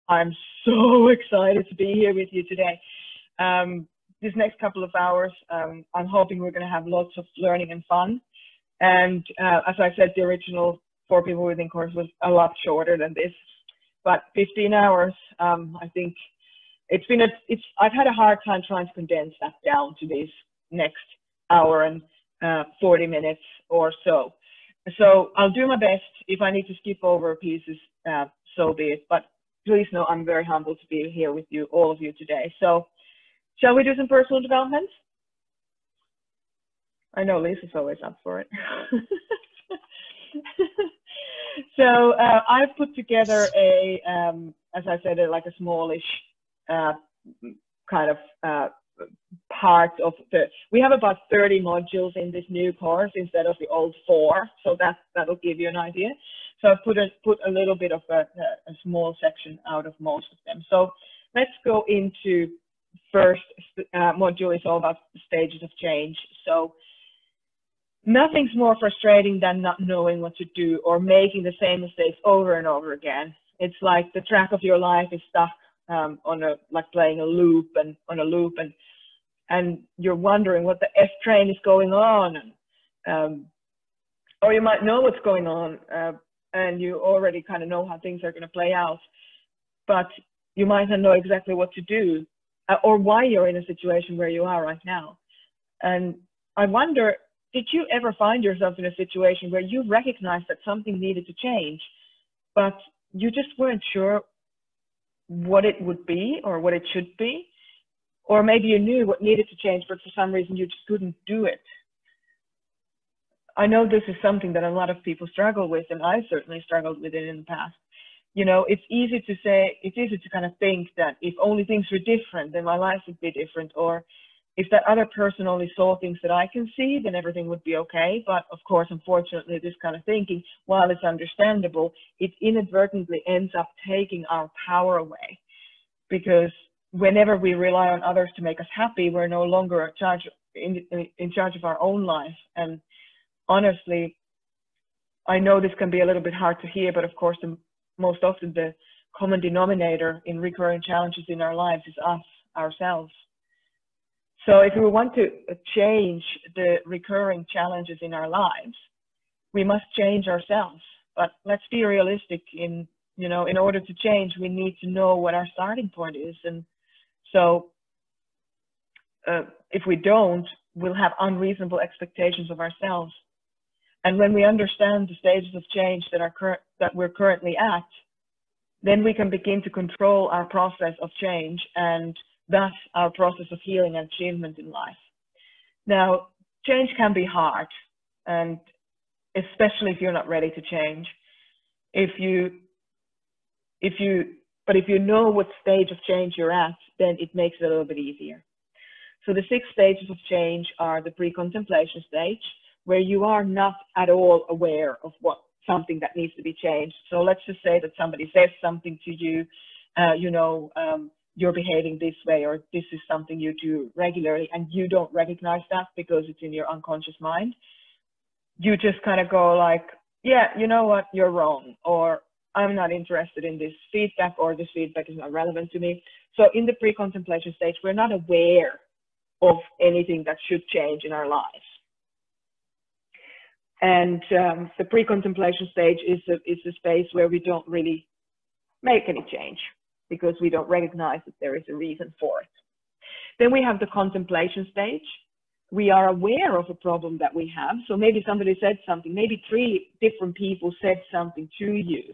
I'm so excited to be here with you today. This next couple of hours, I'm hoping we're going to have lots of learning and fun. And as I said, the original 4 People Within course was a lot shorter than this, but 15 hours, I think I've had a hard time trying to condense that down to this next hour and 40 minutes or so. So I'll do my best. If I need to skip over pieces, so be it. But please know I'm very humbled to be here with you, all of you today. So shall we do some personal development? I know Lisa's always up for it. So I've put together a, as I said, like a smallish kind of part of we have about 30 modules in this new course instead of the old 4, so that'll give you an idea. So I've put a little bit of a small section out of most of them. So let's go into first module. Is all about the stages of change. So nothing's more frustrating than not knowing what to do or making the same mistakes over and over again. It's like the track of your life is stuck like playing a loop and you're wondering what the F train is going on, or you might know what's going on and you already kind of know how things are going to play out, but you might not know exactly what to do or why you're in a situation where you are right now. And I wonder, did you ever find yourself in a situation where you recognized that something needed to change, but you just weren't sure what it would be or what it should be? Or maybe you knew what needed to change, but for some reason you just couldn't do it. I know this is something that a lot of people struggle with, and I certainly struggled with it in the past. You know, it's easy to kind of think that if only things were different, then my life would be different. Or if that other person only saw things that I can see, then everything would be okay. But of course, unfortunately, this kind of thinking, while it's understandable, it inadvertently ends up taking our power away. Because whenever we rely on others to make us happy, we're no longer in charge of our own life. And honestly, I know this can be a little bit hard to hear, but of course, most often the common denominator in recurring challenges in our lives is us, ourselves. So if we want to change the recurring challenges in our lives, we must change ourselves. But let's be realistic. In order to change, we need to know what our starting point is. And so if we don't, we'll have unreasonable expectations of ourselves. And when we understand the stages of change that we're currently at, then we can begin to control our process of change and thus our process of healing and achievement in life. Now, change can be hard, and especially if you're not ready to change. But if you know what stage of change you're at, then it makes it a little bit easier. So the 6 stages of change are the pre-contemplation stage, where you are not at all aware of something that needs to be changed. So let's just say that somebody says something to you, you're behaving this way, or this is something you do regularly, and you don't recognize that because it's in your unconscious mind. You just kind of go like, yeah, you know what, you're wrong, or I'm not interested in this feedback, or this feedback is not relevant to me. So in the pre-contemplation stage, we're not aware of anything that should change in our lives. And the pre-contemplation stage is a space where we don't really make any change because we don't recognize that there is a reason for it. Then we have the contemplation stage. We are aware of a problem that we have. So maybe somebody said something, maybe 3 different people said something to you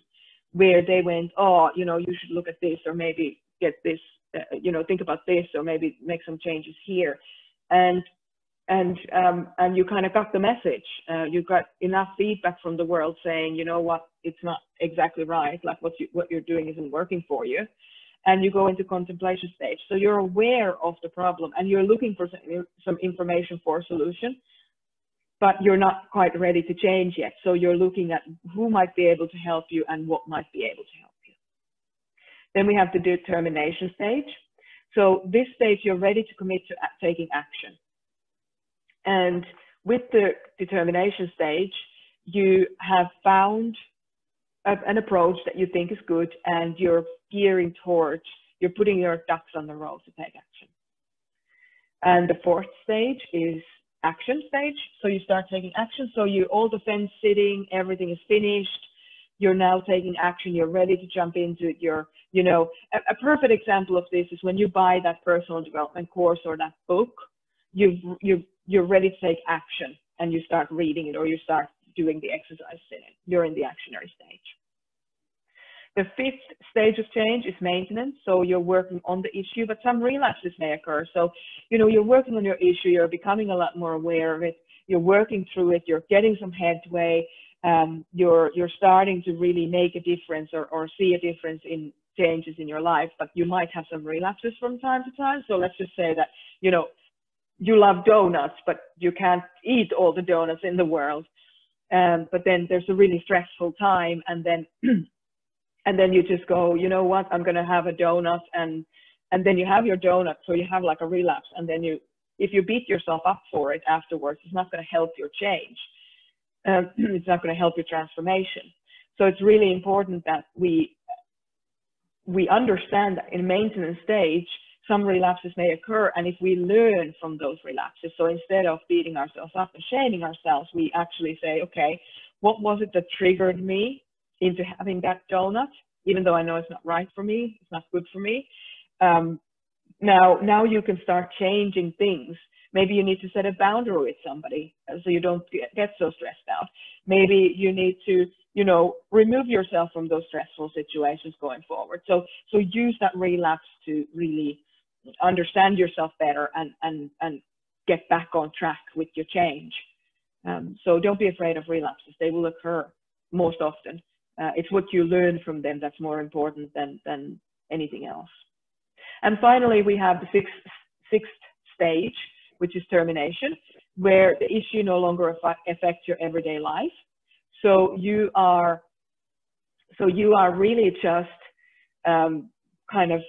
where they went, oh, you should look at this, or maybe get this, think about this, or maybe make some changes here. And you kind of got the message. You got enough feedback from the world saying, you know what, it's not exactly right. Like what you're doing isn't working for you. And you go into contemplation stage. So you're aware of the problem and you're looking for some information for a solution, but you're not quite ready to change yet. So you're looking at who might be able to help you and what might be able to help you. Then we have the determination stage. So this stage, you're ready to commit to taking action. And with the determination stage, you have found an approach that you think is good, and you're gearing towards, you're putting your ducks on the road to take action. And the fourth stage is action stage. So you start taking action. So you all the fence sitting, everything is finished. You're now taking action. You're ready to jump into it. You're, you know, a perfect example of this is when you buy that personal development course or that book, you're ready to take action, and you start reading it, or you start doing the exercise in it. You're in the actionary stage. The fifth stage of change is maintenance. So you're working on the issue, but some relapses may occur. So, you know, you're working on your issue, you're becoming a lot more aware of it, you're working through it, you're getting some headway, you're starting to really make a difference or see a difference in changes in your life, but you might have some relapses from time to time. So let's just say that, you know, you love donuts, but you can't eat all the donuts in the world. But then there's a really stressful time, and then and then you just go, you know what, I'm going to have a donut, and then you have your donut, so you have like a relapse, and then if you beat yourself up for it afterwards, it's not going to help your change. It's not going to help your transformation. So it's really important that we understand that in maintenance stage, some relapses may occur, and if we learn from those relapses, so instead of beating ourselves up and shaming ourselves, we actually say, okay, what was it that triggered me into having that donut, even though I know it's not right for me, it's not good for me. Now you can start changing things. Maybe you need to set a boundary with somebody so you don't get so stressed out. Maybe you need to, you know, remove yourself from those stressful situations going forward. So use that relapse to really understand yourself better and get back on track with your change. So don't be afraid of relapses. They will occur most often. It's what you learn from them that's more important than anything else. And finally, we have the sixth stage, which is termination, where the issue no longer affects your everyday life. So you are really just kind of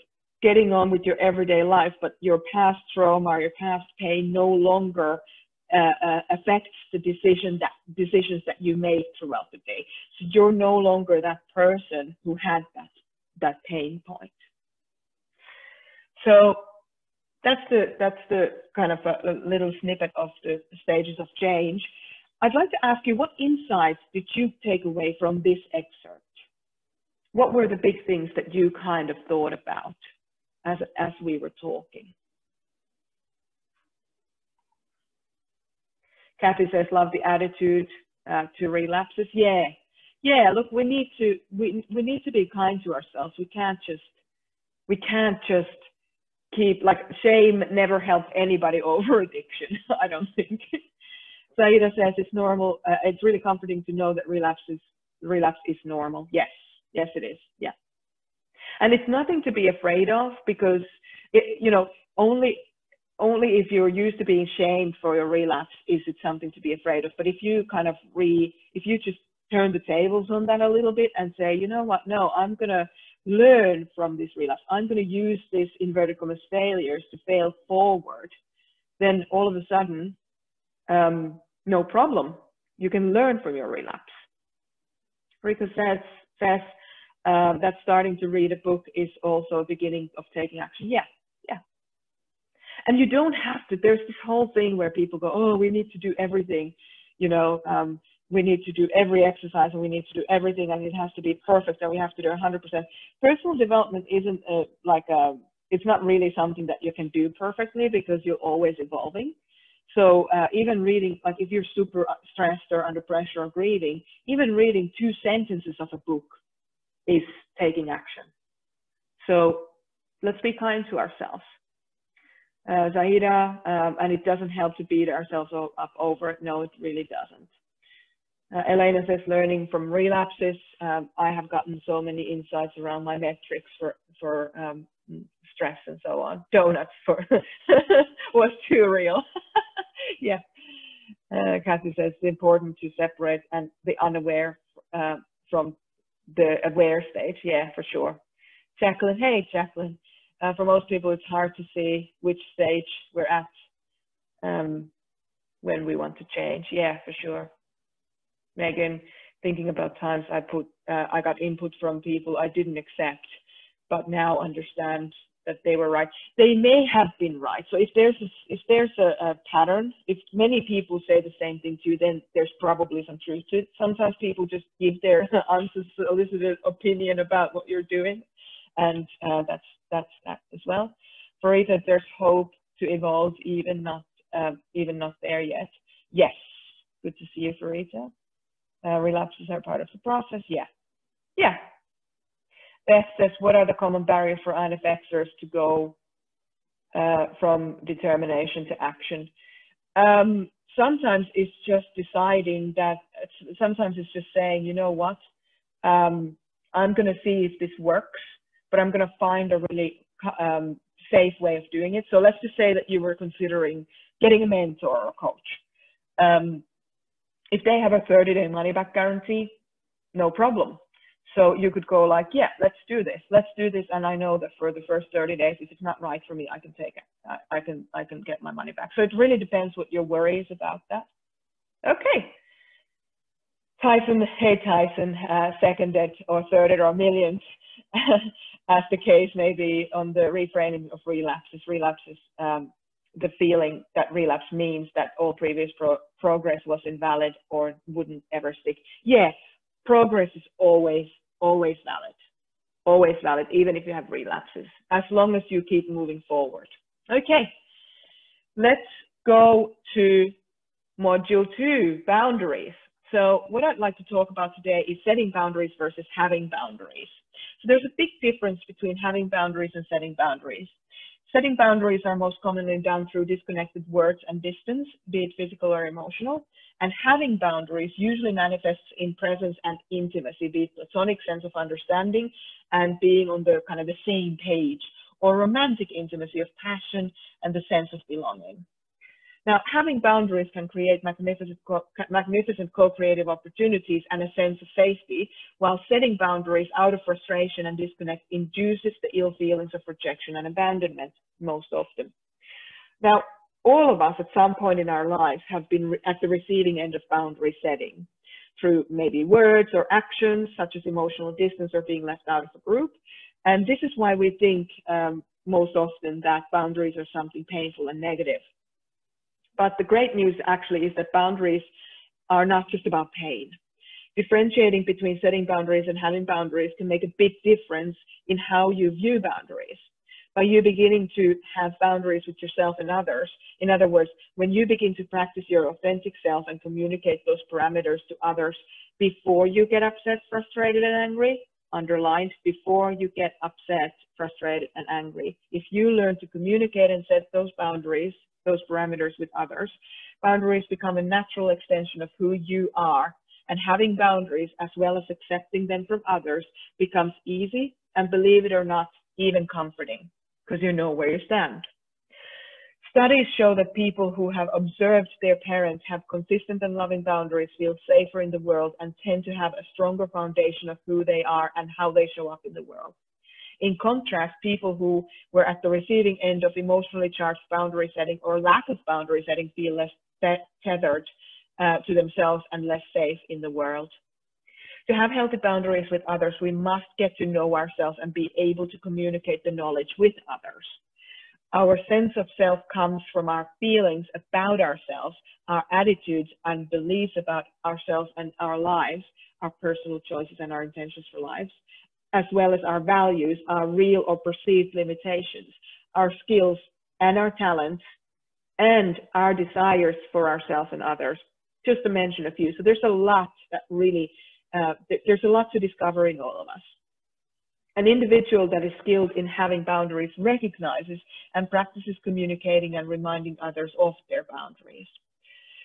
getting on with your everyday life, but your past trauma or your past pain no longer affects the decisions that you make throughout the day. So you're no longer that person who had that pain point. So that's the kind of a little snippet of the stages of change. I'd like to ask you, what insights did you take away from this excerpt? What were the big things that you kind of thought about as we were talking? Kathy says, love the attitude to relapses. Yeah. Look, we need to be kind to ourselves. We can't just keep, like, shame never helps anybody over addiction. I don't think. Saida says it's normal. It's really comforting to know that relapse is normal. Yes, it is. Yeah, and it's nothing to be afraid of, because only if you're used to being shamed for your relapse is it something to be afraid of. But if you kind of if you just turn the tables on that a little bit and say, you know what, no, I'm gonna learn from this relapse. I'm gonna use this inverted commas failures to fail forward. Then all of a sudden, no problem. You can learn from your relapse. Rika says that starting to read a book is also a beginning of taking action. Yeah. And you don't have to. There's this whole thing where people go, oh, we need to do everything. We need to do every exercise, and we need to do everything, and it has to be perfect, and we have to do 100%. Personal development isn't it's not really something that you can do perfectly, because you're always evolving. So even reading, like if you're super stressed or under pressure or grieving, even reading 2 sentences of a book is taking action. So let's be kind to ourselves. Zahida, and it doesn't help to beat ourselves up over it. No, it really doesn't. Elena says, learning from relapses. I have gotten so many insights around my metrics for stress and so on. Donuts was too real. Yeah. Kathy says it's important to separate and the unaware from the aware stage. Yeah, for sure. Jacqueline, hey, Jacqueline. For most people, it's hard to see which stage we're at when we want to change. Yeah, for sure. Megan, thinking about times I put I got input from people I didn't accept, but now understand that they were right. They may have been right. So if there's a pattern, if many people say the same thing to you, then there's probably some truth to it. Sometimes people just give their unsolicited opinion about what you're doing, and that's that as well. For it, there's hope to evolve, even not there yet. Yes, good to see you, Farita. Relapses are part of the process. Yeah. Beth says, what are the common barriers for INFXers to go from determination to action? Sometimes it's just deciding that, sometimes it's just saying, you know what, I'm going to see if this works, but I'm going to find a really safe way of doing it. So let's just say that you were considering getting a mentor or a coach. If they have a 30-day money-back guarantee, no problem. So you could go like, yeah, let's do this. And I know that for the first 30 days, if it's not right for me, I can take it. I can get my money back. So it really depends what your worry is about that. Okay. Tyson, hey Tyson, seconded or thirded or millionth, as the case may be, on the reframing of relapses. Relapses, the feeling that relapse means that all previous progress was invalid or wouldn't ever stick. Yes, progress is always valid, even if you have relapses, as long as you keep moving forward. Okay, let's go to module 2, boundaries. So what I'd like to talk about today is setting boundaries versus having boundaries. So there's a big difference between having boundaries and setting boundaries. Setting boundaries are most commonly done through disconnected words and distance, be it physical or emotional. And having boundaries usually manifests in presence and intimacy, be it platonic sense of understanding and being on the kind of the same page, or romantic intimacy of passion and the sense of belonging. Now, having boundaries can create magnificent co-creative opportunities and a sense of safety, while setting boundaries out of frustration and disconnect induces the ill feelings of rejection and abandonment most often. Now, all of us at some point in our lives have been at the receiving end of boundary setting through maybe words or actions such as emotional distance or being left out of a group. And this is why we think most often that boundaries are something painful and negative. But the great news actually is that boundaries are not just about pain. Differentiating between setting boundaries and having boundaries can make a big difference in how you view boundaries. By you beginning to have boundaries with yourself and others, in other words, when you begin to practice your authentic self and communicate those parameters to others before you get upset, frustrated, and angry, underlined, before you get upset, frustrated, and angry. If you learn to communicate and set those boundaries, those parameters with others, boundaries become a natural extension of who you are, and having boundaries as well as accepting them from others becomes easy, and believe it or not, even comforting, because you know where you stand. Studies show that people who have observed their parents have consistent and loving boundaries feel safer in the world and tend to have a stronger foundation of who they are and how they show up in the world. In contrast, people who were at the receiving end of emotionally charged boundary setting or lack of boundary setting feel less tethered to themselves and less safe in the world. To have healthy boundaries with others, we must get to know ourselves and be able to communicate the knowledge with others. Our sense of self comes from our feelings about ourselves, our attitudes and beliefs about ourselves and our lives, our personal choices and our intentions for lives, as well as our values, our real or perceived limitations, our skills and our talents, and our desires for ourselves and others, just to mention a few. So there's a lot that really, there's a lot to discover in all of us. An individual that is skilled in having boundaries recognizes and practices communicating and reminding others of their boundaries.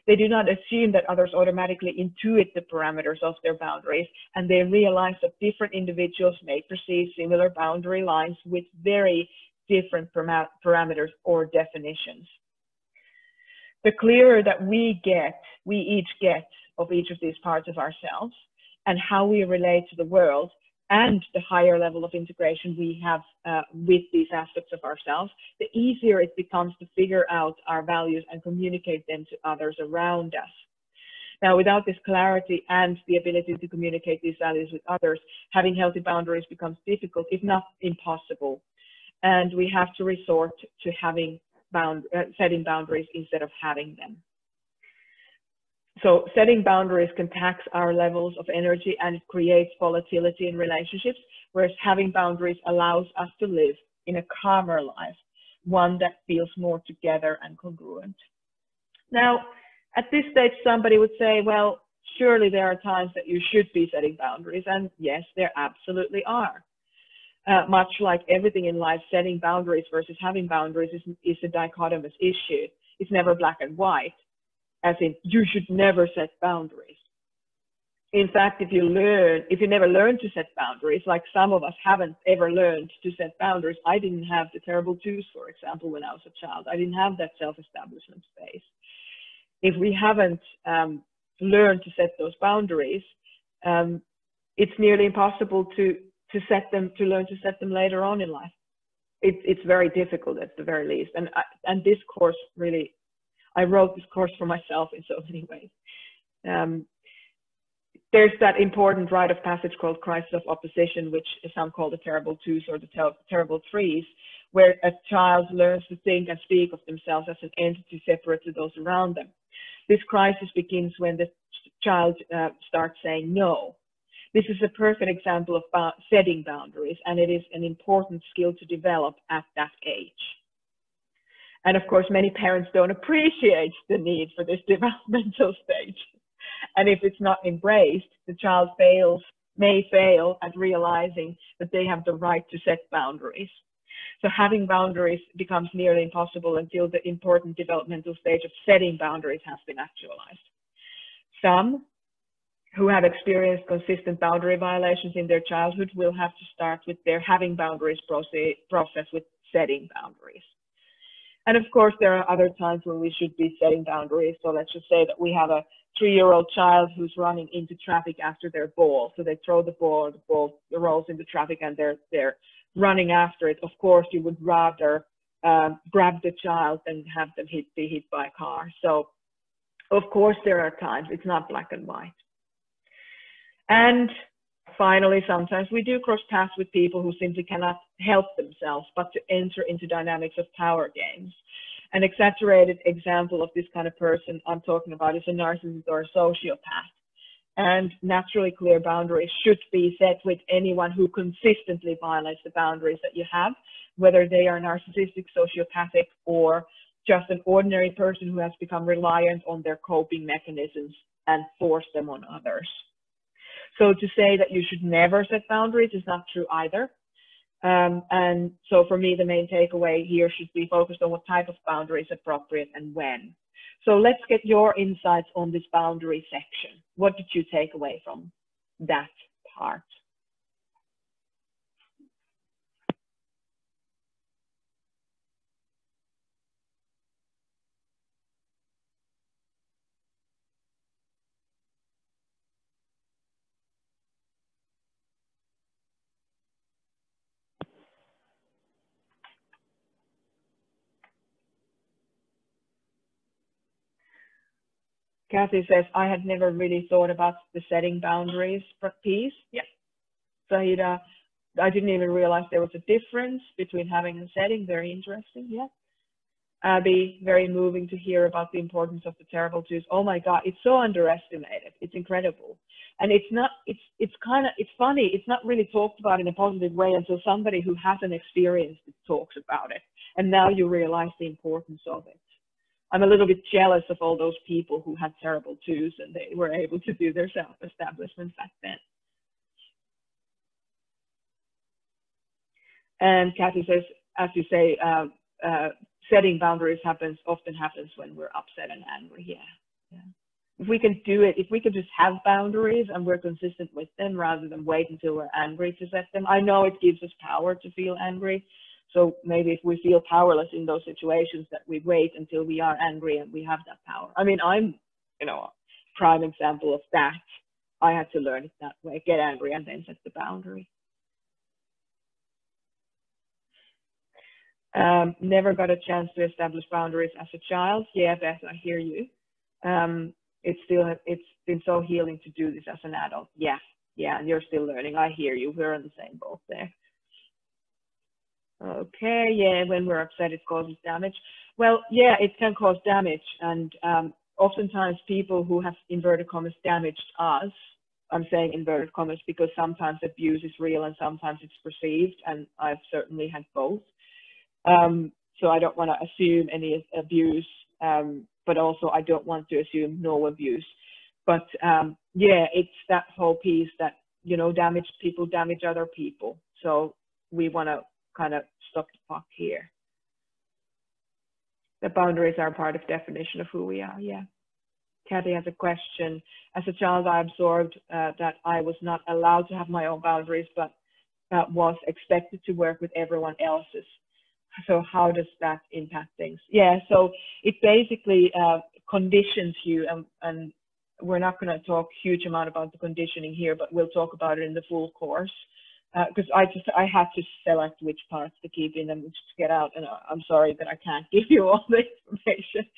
They do not assume that others automatically intuit the parameters of their boundaries, and they realize that different individuals may perceive similar boundary lines with very different parameters or definitions. The clearer that we each get of each of these parts of ourselves and how we relate to the world, and the higher level of integration we have with these aspects of ourselves, the easier it becomes to figure out our values and communicate them to others around us. Now, without this clarity and the ability to communicate these values with others, having healthy boundaries becomes difficult, if not impossible. And we have to resort to having setting boundaries instead of having them. So setting boundaries can tax our levels of energy and it creates volatility in relationships, whereas having boundaries allows us to live in a calmer life, one that feels more together and congruent. Now, at this stage, somebody would say, well, surely there are times that you should be setting boundaries. And yes, there absolutely are. Much like everything in life, setting boundaries versus having boundaries is a dichotomous issue. It's never black and white, as in you should never set boundaries. In fact, if you never learn to set boundaries, like some of us haven't ever learned to set boundaries. I didn't have the terrible twos, for example, when I was a child. I didn't have that self-establishment space. If we haven't learned to set those boundaries, it's nearly impossible to learn to set them later on in life. It's very difficult at the very least. And this course really, I wrote this course for myself in so many ways. There's that important rite of passage called crisis of opposition, which some call the terrible twos or the terrible threes, where a child learns to think and speak of themselves as an entity separate to those around them. This crisis begins when the child starts saying no. This is a perfect example of setting boundaries, and it is an important skill to develop at that age. And of course, many parents don't appreciate the need for this developmental stage. And if it's not embraced, the child may fail at realizing that they have the right to set boundaries. So having boundaries becomes nearly impossible until the important developmental stage of setting boundaries has been actualized. Some who have experienced consistent boundary violations in their childhood will have to start with their having boundaries process with setting boundaries. And of course, there are other times when we should be setting boundaries. So let's just say that we have a 3-year-old child who's running into traffic after their ball. So they throw the ball rolls into traffic and they're running after it. Of course, you would rather grab the child than have them be hit by a car. So of course, there are times it's not black and white. And finally, sometimes we do cross paths with people who simply cannot help themselves but to enter into dynamics of power games. An exaggerated example of this kind of person I'm talking about is a narcissist or a sociopath. And naturally clear boundaries should be set with anyone who consistently violates the boundaries that you have, whether they are narcissistic, sociopathic, or just an ordinary person who has become reliant on their coping mechanisms and force them on others. So to say that you should never set boundaries is not true either. And so for me, the main takeaway here should be focused on what type of boundary is appropriate and when. So let's get your insights on this boundary section. What did you take away from that part? Kathy says, I had never really thought about the setting boundaries piece. Yeah. Zahida, I didn't even realize there was a difference between having and setting. Very interesting. Yeah. Abby, very moving to hear about the importance of the terrible twos. Oh my God, it's so underestimated. It's incredible. And it's funny. It's not really talked about in a positive way until somebody who hasn't experienced it talks about it. And now you realize the importance of it. I'm a little bit jealous of all those people who had terrible twos and they were able to do their self-establishment back then. And Kathy says, as you say, setting boundaries often happens when we're upset and angry. Yeah. If we can do it, if we can just have boundaries and we're consistent with them rather than wait until we're angry to set them. I know it gives us power to feel angry. So maybe if we feel powerless in those situations, that we wait until we are angry and we have that power. I mean, I'm, a prime example of that. I had to learn it that way, get angry and then set the boundary. Never got a chance to establish boundaries as a child. Yeah, Beth, I hear you. it's been so healing to do this as an adult. Yeah, and you're still learning. I hear you. We're on the same boat there. Okay, yeah, when we're upset, it causes damage. Well, yeah, it can cause damage. And oftentimes people who have, inverted commas, damaged us, I'm saying inverted commas because sometimes abuse is real and sometimes it's perceived, and I've certainly had both. So I don't want to assume any abuse, but also I don't want to assume no abuse. But yeah, it's that whole piece that, you know, damaged people damage other people. So we want to kind of stop the puck here. The boundaries are part of definition of who we are. Yeah. Kathy has a question. As a child, I absorbed that I was not allowed to have my own boundaries, but was expected to work with everyone else's. So how does that impact things? Yeah, so it basically conditions you, and we're not going to talk huge amount about the conditioning here, but we'll talk about it in the full course. Because I had to select which parts to keep in and which to get out, and I'm sorry that I can't give you all the information.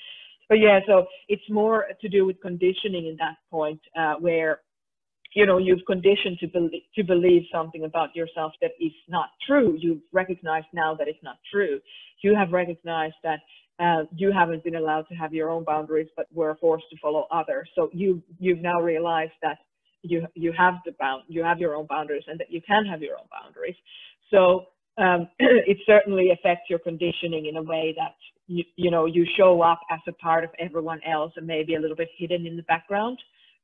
But yeah, so it's more to do with conditioning in that point, where, you know, you've conditioned to believe something about yourself that is not true. You've recognized now that it's not true. You have recognized that you haven't been allowed to have your own boundaries, but were forced to follow others. So you've now realized that you have your own boundaries and that you can have your own boundaries. So it certainly affects your conditioning in a way that you know, you show up as a part of everyone else and maybe a little bit hidden in the background.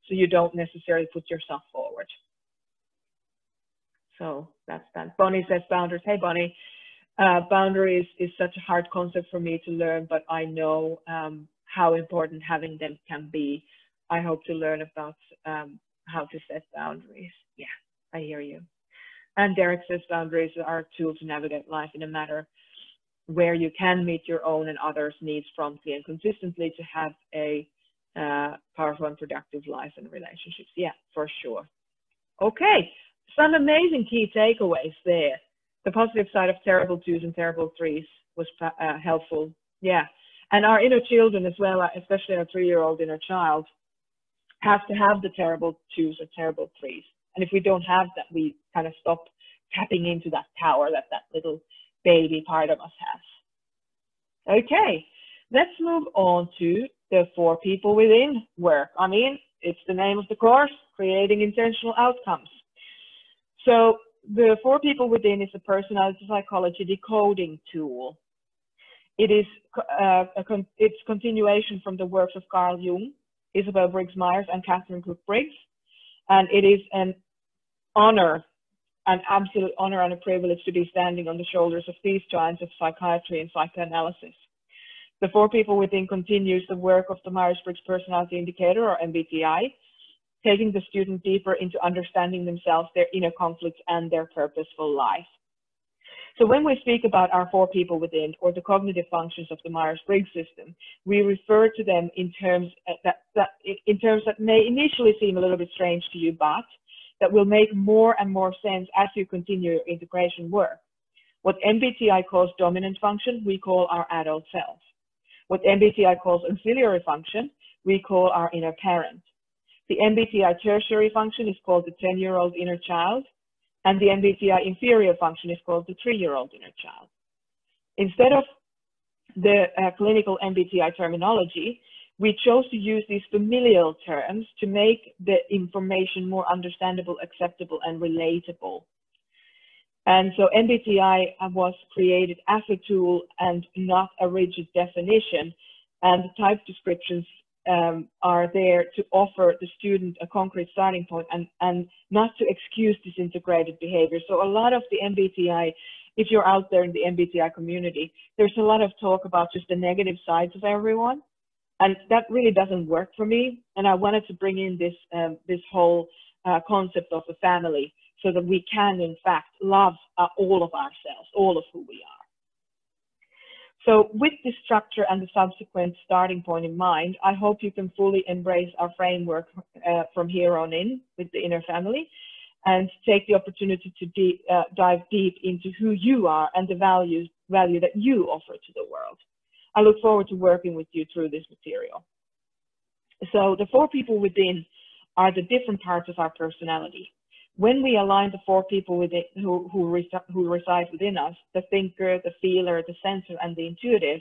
So you don't necessarily put yourself forward. So that's that. Bonnie says boundaries. Hey, Bonnie. Boundaries is such a hard concept for me to learn, but I know how important having them can be. I hope to learn about how to set boundaries. Yeah, I hear you. And Derek says boundaries are a tool to navigate life in a manner where you can meet your own and others' needs promptly and consistently to have a powerful and productive life and relationships. Yeah, for sure. Okay, some amazing key takeaways there. The positive side of terrible twos and terrible threes was helpful. Yeah, and our inner children as well, especially our 3-year-old inner child, have to have the terrible twos or terrible threes. And if we don't have that, we kind of stop tapping into that power that that little baby part of us has. Okay, let's move on to the 4 people within work. I mean, it's the name of the course, Creating Intentional Outcomes. So the 4 people within is a personality psychology decoding tool. It is it's continuation from the works of Carl Jung, Isabel Briggs Myers, and Catherine Cook Briggs. And it is an honor, an absolute honor and a privilege to be standing on the shoulders of these giants of psychiatry and psychoanalysis. The 4 people within continues the work of the Myers-Briggs Personality Indicator, or MBTI, taking the student deeper into understanding themselves, their inner conflicts, and their purposeful life. So when we speak about our 4 people within, or the cognitive functions of the Myers-Briggs system, we refer to them in terms that may initially seem a little bit strange to you, but that will make more and more sense as you continue your integration work. What MBTI calls dominant function, we call our adult self. What MBTI calls auxiliary function, we call our inner parent. The MBTI tertiary function is called the 10-year-old inner child, and the MBTI inferior function is called the 3-year-old inner child. Instead of the clinical MBTI terminology, we chose to use these familial terms to make the information more understandable, acceptable, and relatable. And so MBTI was created as a tool and not a rigid definition, and the type descriptions are there to offer the student a concrete starting point and not to excuse disintegrated behavior. So a lot of the MBTI, if you're out there in the MBTI community, there's a lot of talk about just the negative sides of everyone. And that really doesn't work for me. And I wanted to bring in this, this whole concept of a family so that we can, in fact, love all of ourselves, all of who we are. So with this structure and the subsequent starting point in mind, I hope you can fully embrace our framework from here on in with the inner family and take the opportunity to dive deep into who you are and the value that you offer to the world. I look forward to working with you through this material. So the four people within are the different parts of our personality. When we align the four people within, who reside within us, the thinker, the feeler, the sensor, and the intuitive,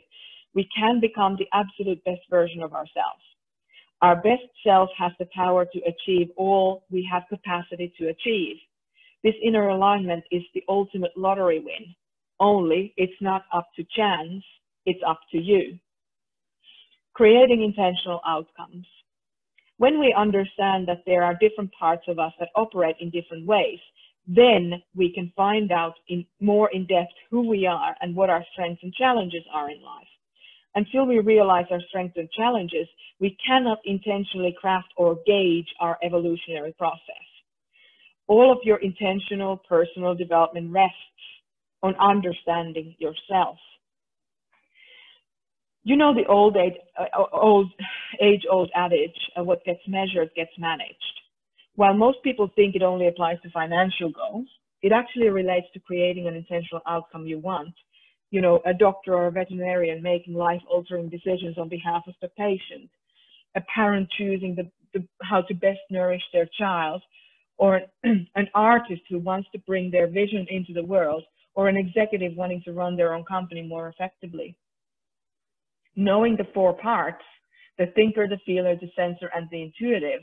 we can become the absolute best version of ourselves. Our best self has the power to achieve all we have capacity to achieve. This inner alignment is the ultimate lottery win. Only it's not up to chance, it's up to you. Creating intentional outcomes. When we understand that there are different parts of us that operate in different ways, then we can find out more in depth who we are and what our strengths and challenges are in life. Until we realize our strengths and challenges, we cannot intentionally craft or gauge our evolutionary process. All of your intentional personal development rests on understanding yourself. You know the age-old adage, what gets measured gets managed. While most people think it only applies to financial goals, it actually relates to creating an intentional outcome you want. You know, a doctor or a veterinarian making life-altering decisions on behalf of the patient, a parent choosing how to best nourish their child, or an artist who wants to bring their vision into the world, or an executive wanting to run their own company more effectively. Knowing the four parts, the thinker, the feeler, the sensor, and the intuitive,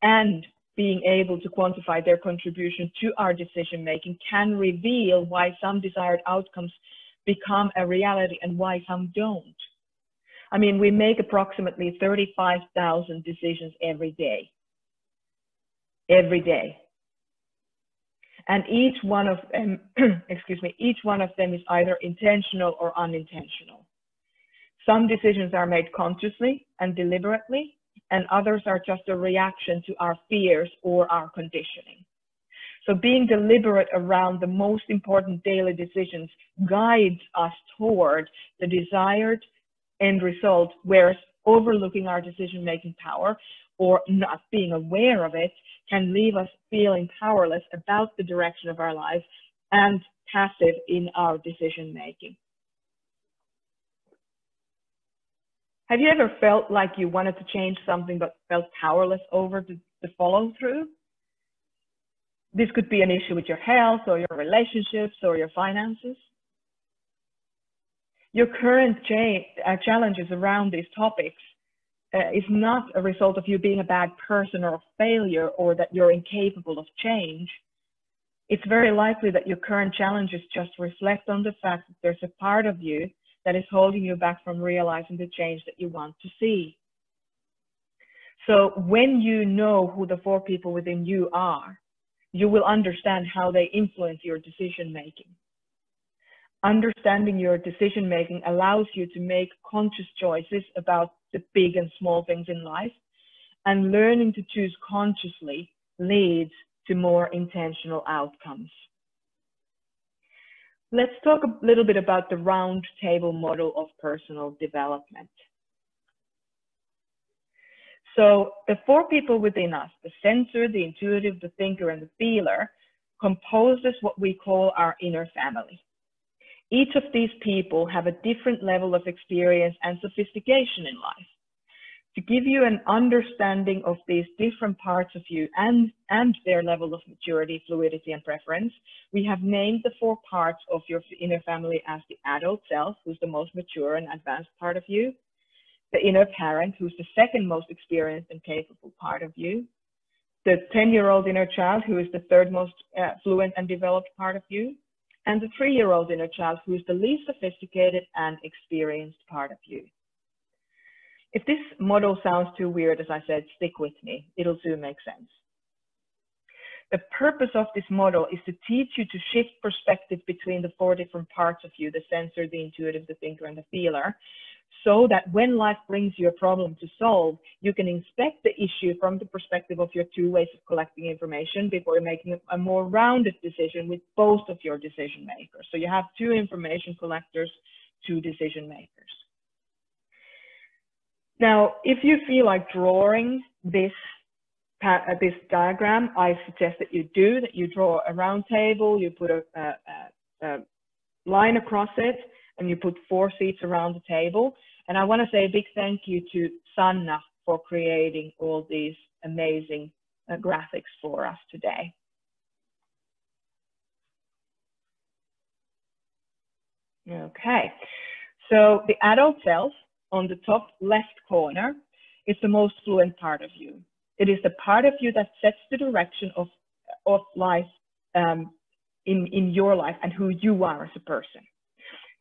and being able to quantify their contribution to our decision making can reveal why some desired outcomes become a reality and why some don't. I mean, we make approximately 35,000 decisions every day. Every day. And each one of them, each one of them is either intentional or unintentional. Some decisions are made consciously and deliberately, and others are just a reaction to our fears or our conditioning. So being deliberate around the most important daily decisions guides us toward the desired end result, whereas overlooking our decision-making power or not being aware of it can leave us feeling powerless about the direction of our lives and passive in our decision-making. Have you ever felt like you wanted to change something but felt powerless over the follow-through? This could be an issue with your health or your relationships or your finances. Your current challenges around these topics is not a result of you being a bad person or a failure or that you're incapable of change. It's very likely that your current challenges just reflect on the fact that there's a part of you that is holding you back from realizing the change that you want to see. So when you know who the four people within you are, you will understand how they influence your decision-making. Understanding your decision-making allows you to make conscious choices about the big and small things in life, and learning to choose consciously leads to more intentional outcomes. Let's talk a little bit about the round table model of personal development. So the four people within us, the sensor, the intuitive, the thinker, and the feeler, composes what we call our inner family. Each of these people have a different level of experience and sophistication in life. To give you an understanding of these different parts of you and their level of maturity, fluidity, and preference, we have named the four parts of your inner family as the adult self, who's the most mature and advanced part of you, the inner parent, who's the second most experienced and capable part of you, the 10-year-old inner child, who is the third most fluent and developed part of you, and the 3-year-old inner child, who is the least sophisticated and experienced part of you. If this model sounds too weird, as I said, stick with me. It'll soon make sense. The purpose of this model is to teach you to shift perspective between the four different parts of you, the sensor, the intuitive, the thinker, and the feeler, so that when life brings you a problem to solve, you can inspect the issue from the perspective of your two ways of collecting information before making a more rounded decision with both of your decision makers. So you have two information collectors, two decision makers. Now, if you feel like drawing this diagram, I suggest that you draw a round table, you put a line across it, and you put 4 seats around the table. And I want to say a big thank you to Sanna for creating all these amazing graphics for us today. Okay, so the adult self on the top left corner is the most fluent part of you. It is the part of you that sets the direction of life in your life and who you are as a person.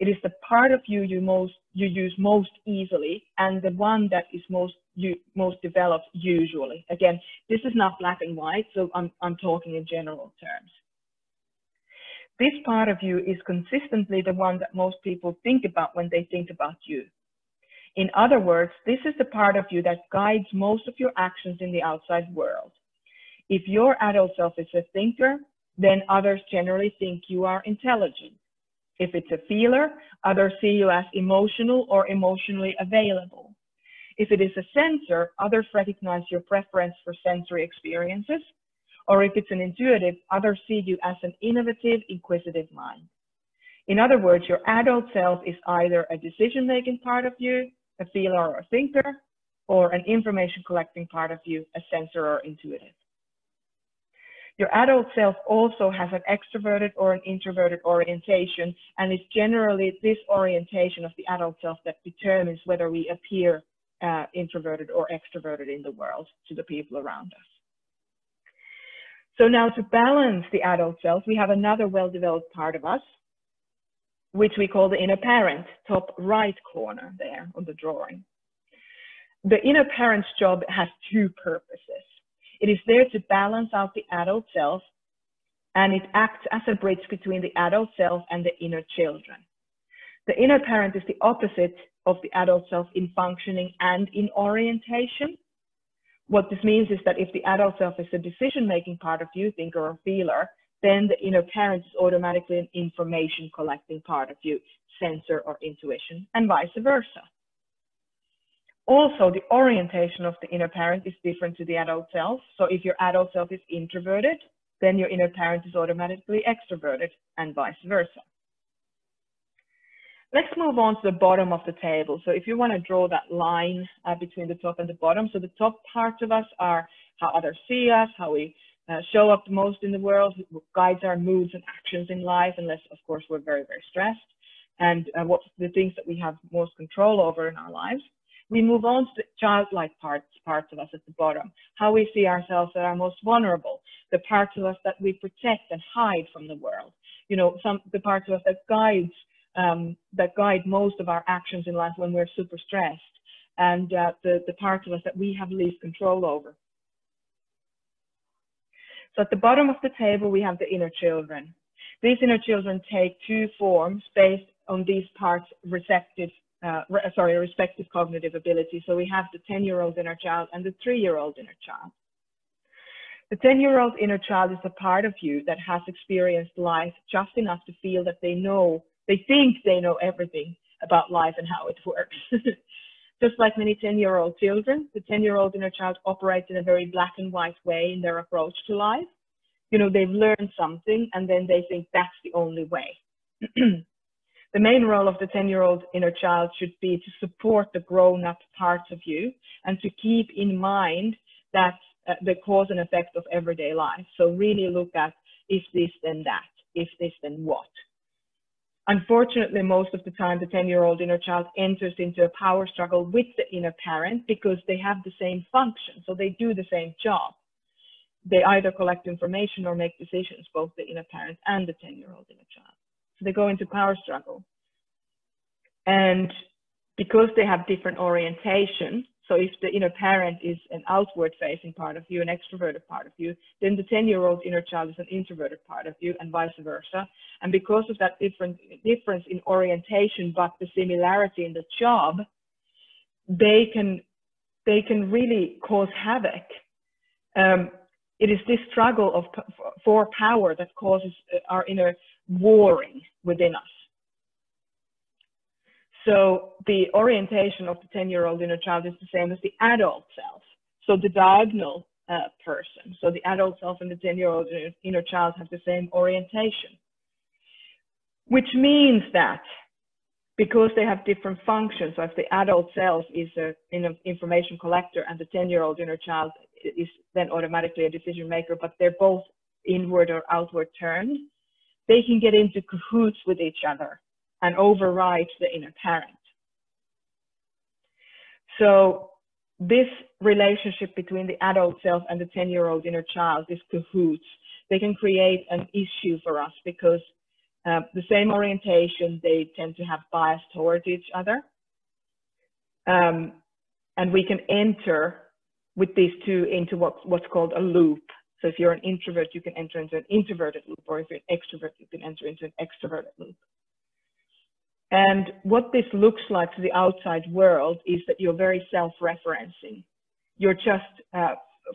It is the part of you you use most easily, and the one that is most developed usually. Again, this is not black and white, so I'm talking in general terms. This part of you is consistently the one that most people think about when they think about you. In other words, this is the part of you that guides most of your actions in the outside world. If your adult self is a thinker, then others generally think you are intelligent. If it's a feeler, others see you as emotional or emotionally available. If it is a sensor, others recognize your preference for sensory experiences. Or if it's an intuitive, others see you as an innovative, inquisitive mind. In other words, your adult self is either a decision-making part of you, a feeler or a thinker, or an information collecting part of you, a sensor or intuitive. Your adult self also has an extroverted or an introverted orientation, and it's generally this orientation of the adult self that determines whether we appear introverted or extroverted in the world to the people around us. So now, to balance the adult self, we have another well-developed part of us, which we call the inner parent, top right corner there on the drawing. The inner parent's job has two purposes. It is there to balance out the adult self, and it acts as a bridge between the adult self and the inner children. The inner parent is the opposite of the adult self in functioning and in orientation. What this means is that if the adult self is a decision-making part of you, thinker or feeler, then the inner parent is automatically an information collecting part of you, sensor or intuition, and vice versa. Also, the orientation of the inner parent is different to the adult self. So if your adult self is introverted, then your inner parent is automatically extroverted, and vice versa. Let's move on to the bottom of the table. So if you want to draw that line between the top and the bottom, so the top parts of us are how others see us, how we show up the most in the world, what guides our moods and actions in life, unless, of course, we're very, very stressed, and what the things that we have most control over in our lives. We move on to the childlike parts of us at the bottom, how we see ourselves that are most vulnerable, the parts of us that we protect and hide from the world, you know, the parts of us that guide most of our actions in life when we're super stressed, and the parts of us that we have least control over. So at the bottom of the table, we have the inner children. These inner children take two forms based on these parts' respective cognitive ability. So we have the 10-year-old inner child and the 3-year-old inner child. The 10-year-old inner child is the part of you that has experienced life just enough to feel that they think they know everything about life and how it works. Just like many 10-year-old children, the 10-year-old inner child operates in a very black and white way in their approach to life. You know, they've learned something and then they think that's the only way. The main role of the 10-year-old inner child should be to support the grown-up parts of you and to keep in mind that the cause and effect of everyday life. So really look at if this, then that, if this, then what. Unfortunately, most of the time, the 10-year-old inner child enters into a power struggle with the inner parent because they have the same function, so they do the same job. They either collect information or make decisions, both the inner parent and the 10-year-old inner child. So they go into power struggle. And because they have different orientation, so if the inner parent is an outward-facing part of you, an extroverted part of you, then the 10-year-old inner child is an introverted part of you, and vice versa. And because of that difference in orientation, but the similarity in the job, they can really cause havoc. It is this struggle for power that causes our inner warring within us. So the orientation of the 10-year-old inner child is the same as the adult self. So the diagonal person. So the adult self and the 10-year-old inner child have the same orientation. Which means that because they have different functions. So if the adult self is an information collector and the 10-year-old inner child is then automatically a decision maker, but they're both inward or outward turned, they can get into cahoots with each other and override the inner parent. So this relationship between the adult self and the 10-year-old inner child, this cahoots, they can create an issue for us because the same orientation, they tend to have bias towards each other. And we can enter with these two into what's called a loop. So if you're an introvert, you can enter into an introverted loop, or if you're an extrovert, you can enter into an extroverted loop. And what this looks like to the outside world is that you're very self-referencing. You're just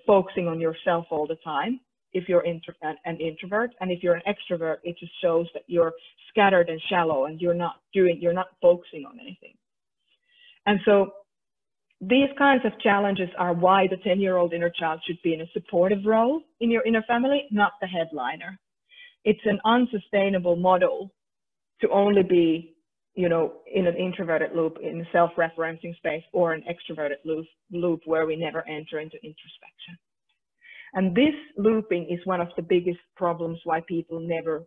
focusing on yourself all the time if you're an introvert, and if you're an extrovert, it just shows that you're scattered and shallow and you're not focusing on anything. And so these kinds of challenges are why the 10-year-old inner child should be in a supportive role in your inner family, not the headliner. It's an unsustainable model to only be, you know, in an introverted loop, in a self-referencing space, or an extroverted loop where we never enter into introspection. And this looping is one of the biggest problems why people never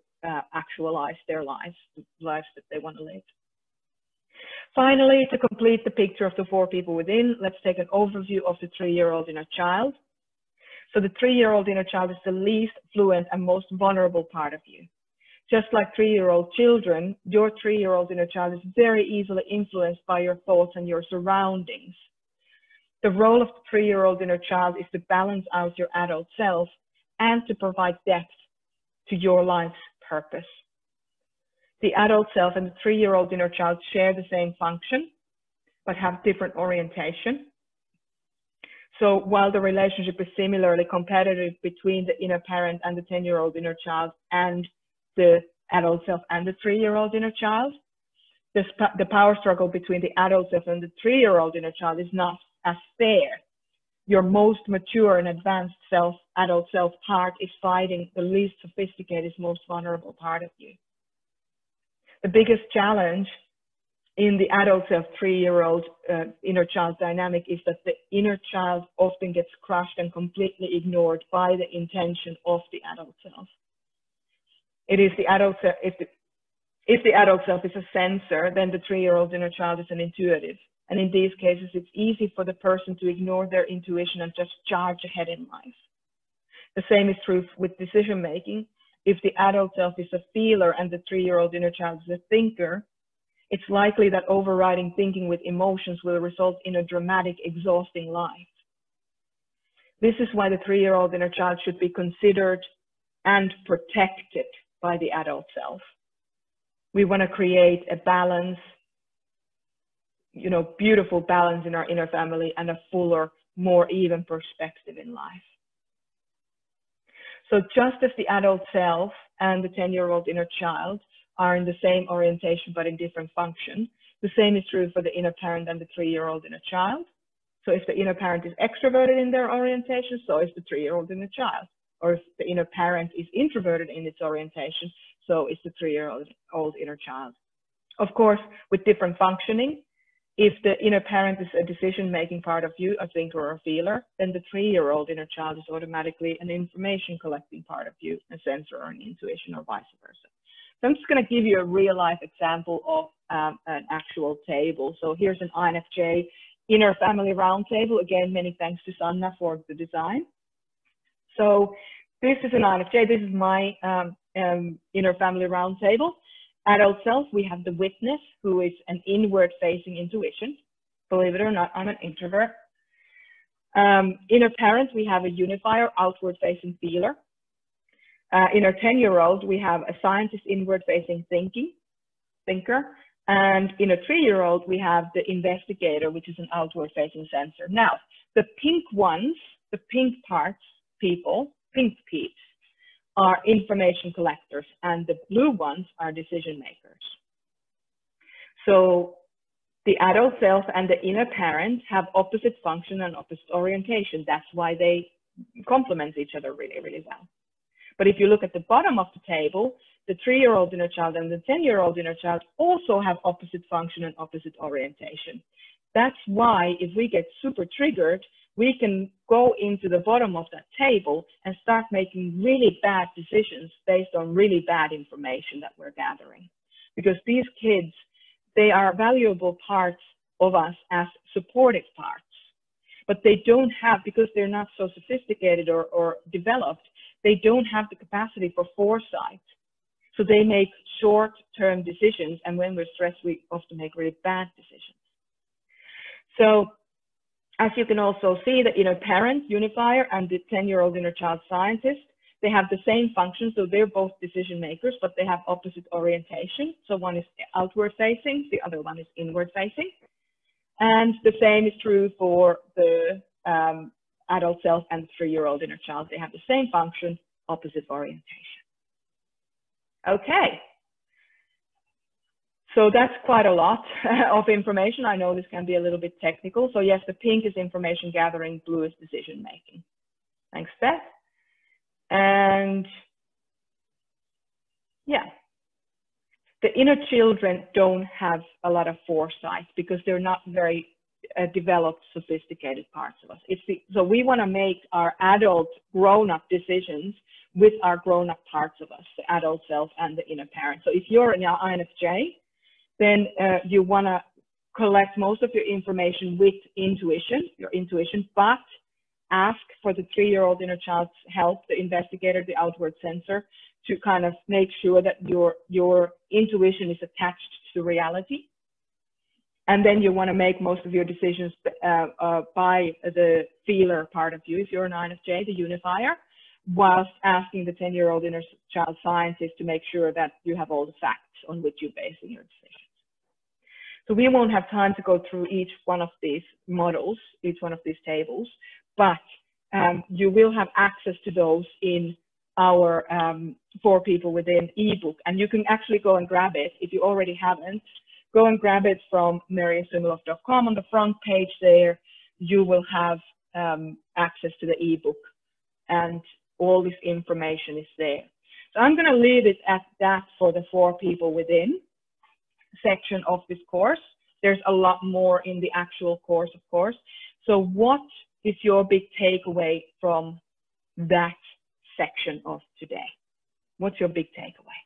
actualize their lives that they want to live. Finally, to complete the picture of the 4 people within, let's take an overview of the 3-year-old inner child. So the 3-year-old inner child is the least fluent and most vulnerable part of you. Just like 3-year-old children, your 3-year-old inner child is very easily influenced by your thoughts and your surroundings. The role of the 3-year-old inner child is to balance out your adult self and to provide depth to your life's purpose. The adult self and the 3-year-old inner child share the same function, but have different orientation. So while the relationship is similarly competitive between the inner parent and the 10-year-old inner child and the adult self and the 3-year-old inner child, the power struggle between the adult self and the 3-year-old inner child is not as fair. Your most mature and advanced self, adult self part, is fighting the least sophisticated, most vulnerable part of you. The biggest challenge in the adult self 3-year-old inner child dynamic is that the inner child often gets crushed and completely ignored by the intention of the adult self. It is the adult self, if the adult self is a sensor, then the 3-year-old inner child is an intuitive. And in these cases, it's easy for the person to ignore their intuition and just charge ahead in life. The same is true with decision making. If the adult self is a feeler and the 3-year-old inner child is a thinker, it's likely that overriding thinking with emotions will result in a dramatic, exhausting life. This is why the 3-year-old inner child should be considered and protected by the adult self. We want to create a balance, you know, beautiful balance in our inner family and a fuller, more even perspective in life. So just as the adult self and the 10-year-old inner child are in the same orientation but in different function, the same is true for the inner parent and the 3-year-old inner child. So if the inner parent is extroverted in their orientation, so is the 3-year-old inner child. Or if the inner parent is introverted in its orientation, so is the 3-year-old inner child. Of course, with different functioning, if the inner parent is a decision-making part of you, a thinker or a feeler, then the 3-year-old inner child is automatically an information-collecting part of you, a sensor or an intuition, or vice versa. So I'm just going to give you a real-life example of an actual table. So here's an INFJ inner family roundtable. Again, many thanks to Sanna for the design. So this is an INFJ. This is my inner family roundtable. Adult self, we have the witness, who is an inward-facing intuition. Believe it or not, I'm an introvert. Inner parent, we have a unifier, outward-facing feeler. Inner 10-year-old, we have a scientist, inward-facing thinker. And in a 3-year-old, we have the investigator, which is an outward-facing sensor. Now, the pink ones, the pink parts, people, pink peeps, are information collectors, and the blue ones are decision makers. So the adult self and the inner parent have opposite function and opposite orientation. That's why they complement each other really, really well. But if you look at the bottom of the table, the 3-year-old inner child and the 10-year-old inner child also have opposite function and opposite orientation. That's why if we get super triggered, we can go into the bottom of that table and start making really bad decisions based on really bad information that we're gathering. Because these kids, they are valuable parts of us as supportive parts, but they don't have, because they're not so sophisticated or developed, they don't have the capacity for foresight. So they make short-term decisions, and when we're stressed, we often make really bad decisions. So as you can also see, the inner parent, unifier, and the 10-year-old inner child scientist, they have the same function. So they're both decision makers, but they have opposite orientation. So one is outward facing, the other one is inward facing. And the same is true for the adult self and 3-year-old inner child. They have the same function, opposite orientation. Okay. So that's quite a lot of information. I know this can be a little bit technical. So yes, the pink is information gathering, blue is decision making. Thanks, Beth. And yeah, the inner children don't have a lot of foresight because they're not very developed, sophisticated parts of us. So we want to make our adult grown-up decisions with our grown-up parts of us, the adult self and the inner parent. So if you're an INFJ, then you want to collect most of your information with your intuition, but ask for the 3-year-old inner child's help, the investigator, the outward sensor, to kind of make sure that your intuition is attached to reality. And then you want to make most of your decisions by the feeler part of you, if you're an INFJ, the unifier, whilst asking the 10-year-old inner child scientist to make sure that you have all the facts on which you're basing your decisions. So we won't have time to go through each one of these models, each one of these tables, but you will have access to those in our 4 People Within ebook. And you can actually go and grab it if you already haven't. Go and grab it from merjasumiloff.com. On the front page there, you will have access to the ebook, and all this information is there. So I'm going to leave it at that for the 4 People Within section of this course. There's a lot more in the actual course, of course. So what is your big takeaway from that section of today? What's your big takeaway?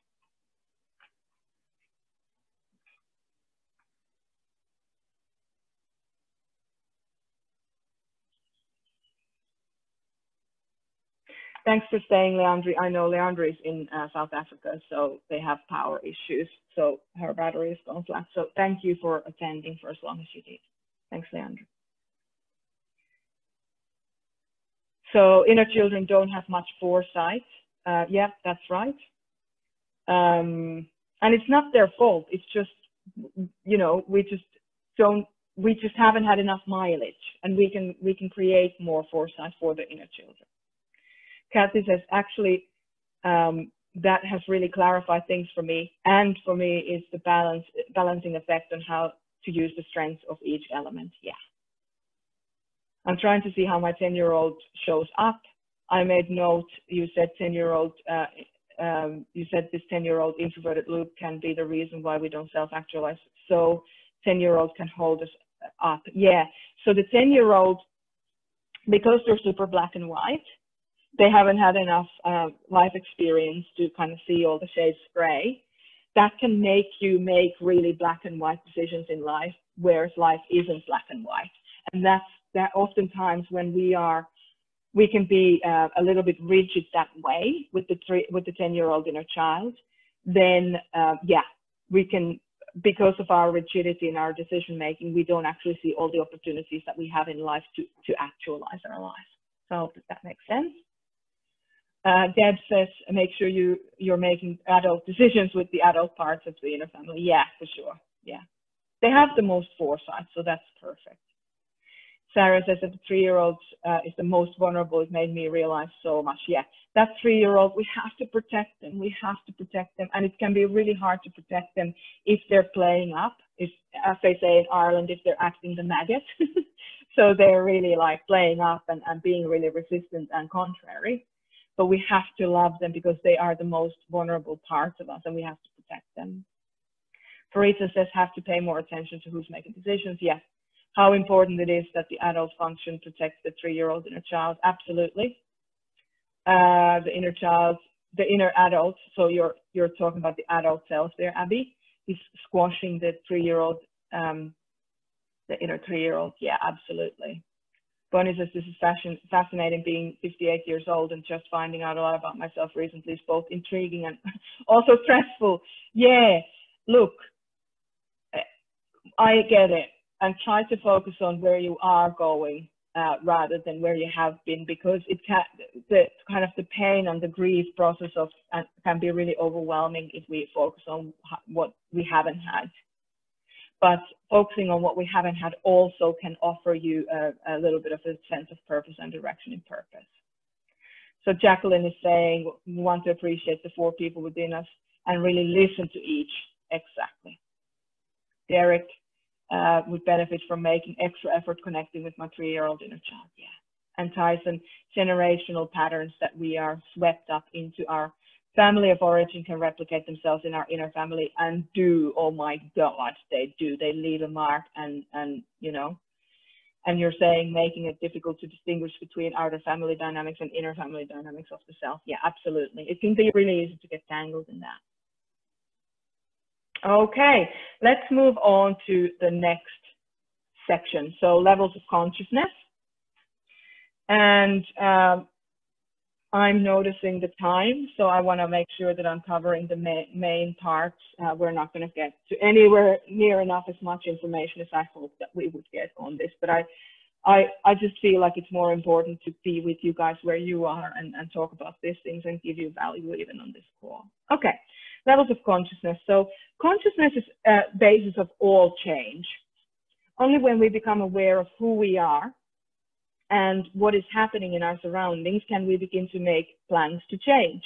Thanks for staying, Leandri. I know Leandri is in South Africa, so they have power issues. So her battery is gone flat. So thank you for attending for as long as you did. Thanks, Leandri. So inner children don't have much foresight. Yeah, that's right. And it's not their fault. It's just, you know, we just haven't had enough mileage, and we can create more foresight for the inner children. Kathy says, actually, that has really clarified things for me. And for me is the balancing effect on how to use the strengths of each element. Yeah. I'm trying to see how my 10-year-old shows up. I made note, you said 10-year-old, you said this 10-year-old introverted loop can be the reason why we don't self-actualize. So 10-year-old can hold us up. Yeah. So the 10-year-old, because they're super black and white, they haven't had enough life experience to kind of see all the shades of gray. That can make you make really black and white decisions in life, whereas life isn't black and white. And that oftentimes when we can be a little bit rigid that way with the 10-year-old inner child, then yeah, we can, because of our rigidity in our decision making, we don't actually see all the opportunities that we have in life to actualize our life. So I hope that makes sense. Deb says, make sure you're making adult decisions with the adult parts of the inner family. Yeah, for sure. Yeah. They have the most foresight, so that's perfect. Sarah says that the 3-year-old is the most vulnerable. It made me realize so much. Yeah, that 3-year-old, we have to protect them. We have to protect them. And it can be really hard to protect them if they're playing up, if, as they say in Ireland, if they're acting the maggot. So they're really like playing up and being really resistant and contrary. but we have to love them because they are the most vulnerable parts of us and we have to protect them. Farita says, have to pay more attention to who's making decisions. Yes. How important it is that the adult function protects the 3-year-old inner child. Absolutely. The inner child, the inner adult. So you're talking about the adult self there, Abby. He's squashing the 3-year-old, the inner 3-year-old. Yeah, absolutely. Bonnie says, this is fascinating being 58 years old and just finding out a lot about myself recently is both intriguing and also stressful. Yeah, look, I get it. And try to focus on where you are going rather than where you have been, because it can, the kind of the pain and the grief process of can be really overwhelming if we focus on what we haven't had. But focusing on what we haven't had also can offer you a little bit of a sense of purpose and direction and purpose. So Jacqueline is saying, we want to appreciate the 4 people within us and really listen to each. Exactly. Derek would benefit from making extra effort connecting with my 3-year-old inner child. Yeah. And Tyson, generational patterns that we are swept up into our family of origin can replicate themselves in our inner family and do. Oh my God, they do. They leave a mark and you know, and you're saying making it difficult to distinguish between outer family dynamics and inner family dynamics of the self. Yeah, absolutely. It can be really easy to get tangled in that. Okay, let's move on to the next section. So levels of consciousness. And I'm noticing the time, so I want to make sure that I'm covering the main parts. We're not going to get to anywhere near enough as much information as I hoped that we would get on this, but I just feel like it's more important to be with you guys where you are and talk about these things and give you value even on this call. Okay. Levels of consciousness. So consciousness is a basis of all change. Only when we become aware of who we are and what is happening in our surroundings can we begin to make plans to change.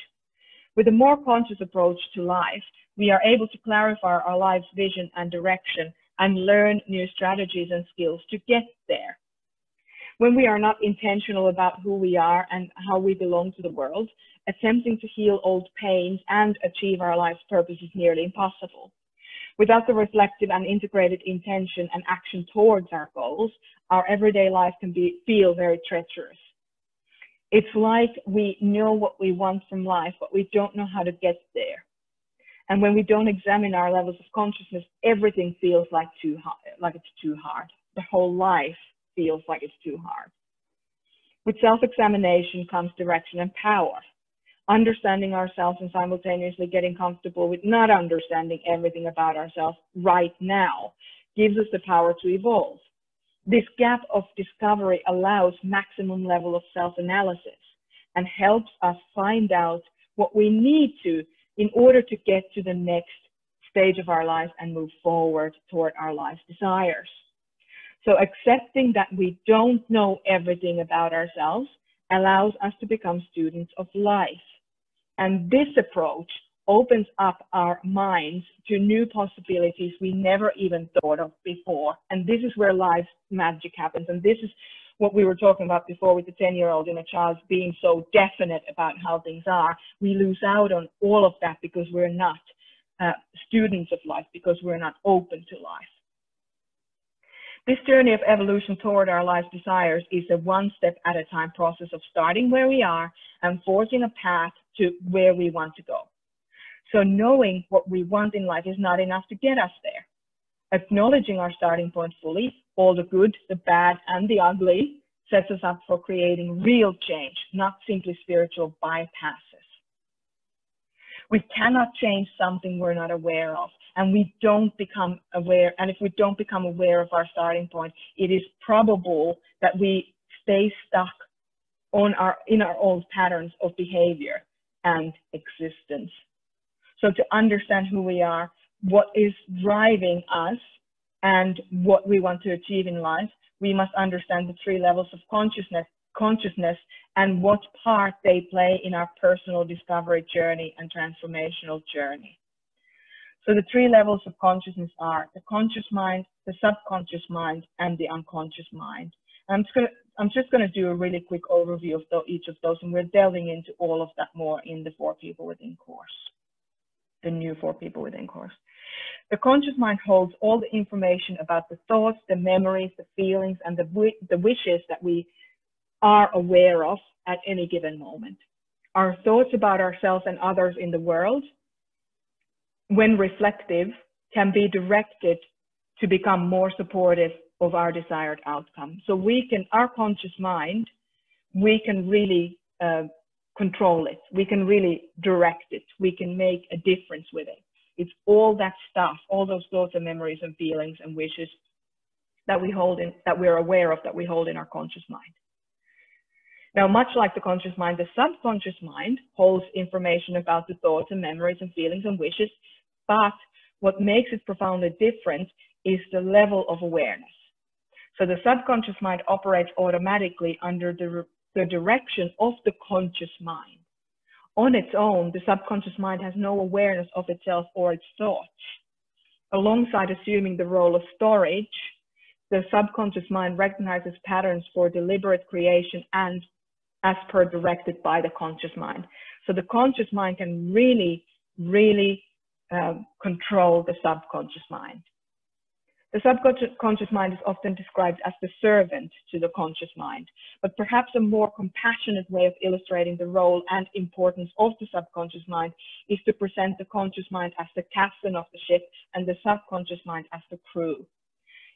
With a more conscious approach to life, we are able to clarify our life's vision and direction and learn new strategies and skills to get there. When we are not intentional about who we are and how we belong to the world, attempting to heal old pains and achieve our life's purpose is nearly impossible. Without the reflective and integrated intention and action towards our goals, our everyday life can feel very treacherous. It's like we know what we want from life, but we don't know how to get there. And when we don't examine our levels of consciousness, everything feels like it's too hard. The whole life feels like it's too hard. With self-examination comes direction and power. Understanding ourselves and simultaneously getting comfortable with not understanding everything about ourselves right now gives us the power to evolve. This gap of discovery allows maximum level of self-analysis and helps us find out what we need to in order to get to the next stage of our lives and move forward toward our life's desires. So accepting that we don't know everything about ourselves allows us to become students of life. And this approach opens up our minds to new possibilities we never even thought of before. And this is where life's magic happens. And this is what we were talking about before with the 10-year-old inner child being so definite about how things are. We lose out on all of that because we're not students of life, because we're not open to life. This journey of evolution toward our life's desires is a one-step-at-a-time process of starting where we are and forging a path to where we want to go. So knowing what we want in life is not enough to get us there. Acknowledging our starting point fully, all the good, the bad, and the ugly, sets us up for creating real change, not simply spiritual bypasses. We cannot change something we're not aware of, and we don't become aware. And if we don't become aware of our starting point, it is probable that we stay stuck in our old patterns of behavior and existence. So to understand who we are, what is driving us, and what we want to achieve in life, we must understand the 3 levels of consciousness and what part they play in our personal discovery journey and transformational journey. So the 3 levels of consciousness are the conscious mind, the subconscious mind, and the unconscious mind. I'm just gonna do a really quick overview of each of those, and we're delving into all of that more in the 4 People Within course, the new 4 People Within course. The conscious mind holds all the information about the thoughts, the memories, the feelings, and the wishes that we are aware of at any given moment. Our thoughts about ourselves and others in the world, when reflective, can be directed to become more supportive of our desired outcome. So our conscious mind, we can really control it. We can really direct it. We can make a difference with it. It's all that stuff, all those thoughts and memories and feelings and wishes that we hold in, that we're aware of, that we hold in our conscious mind. Now, much like the conscious mind, the subconscious mind holds information about the thoughts and memories and feelings and wishes, but what makes it profoundly different is the level of awareness. So the subconscious mind operates automatically under the direction of the conscious mind. On its own, the subconscious mind has no awareness of itself or its thoughts. Alongside assuming the role of storage, the subconscious mind recognizes patterns for deliberate creation and as per directed by the conscious mind. So the conscious mind can really, really control the subconscious mind. The subconscious mind is often described as the servant to the conscious mind, but perhaps a more compassionate way of illustrating the role and importance of the subconscious mind is to present the conscious mind as the captain of the ship and the subconscious mind as the crew.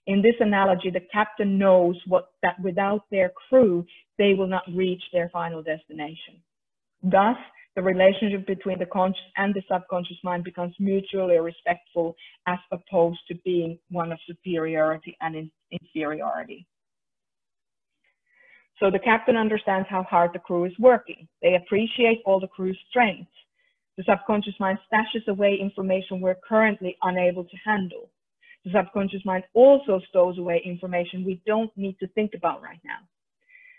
In this analogy, the captain knows that without their crew, they will not reach their final destination. Thus, the relationship between the conscious and the subconscious mind becomes mutually respectful as opposed to being one of superiority and inferiority. So the captain understands how hard the crew is working. They appreciate all the crew's strengths. The subconscious mind stashes away information we're currently unable to handle. The subconscious mind also stows away information we don't need to think about right now.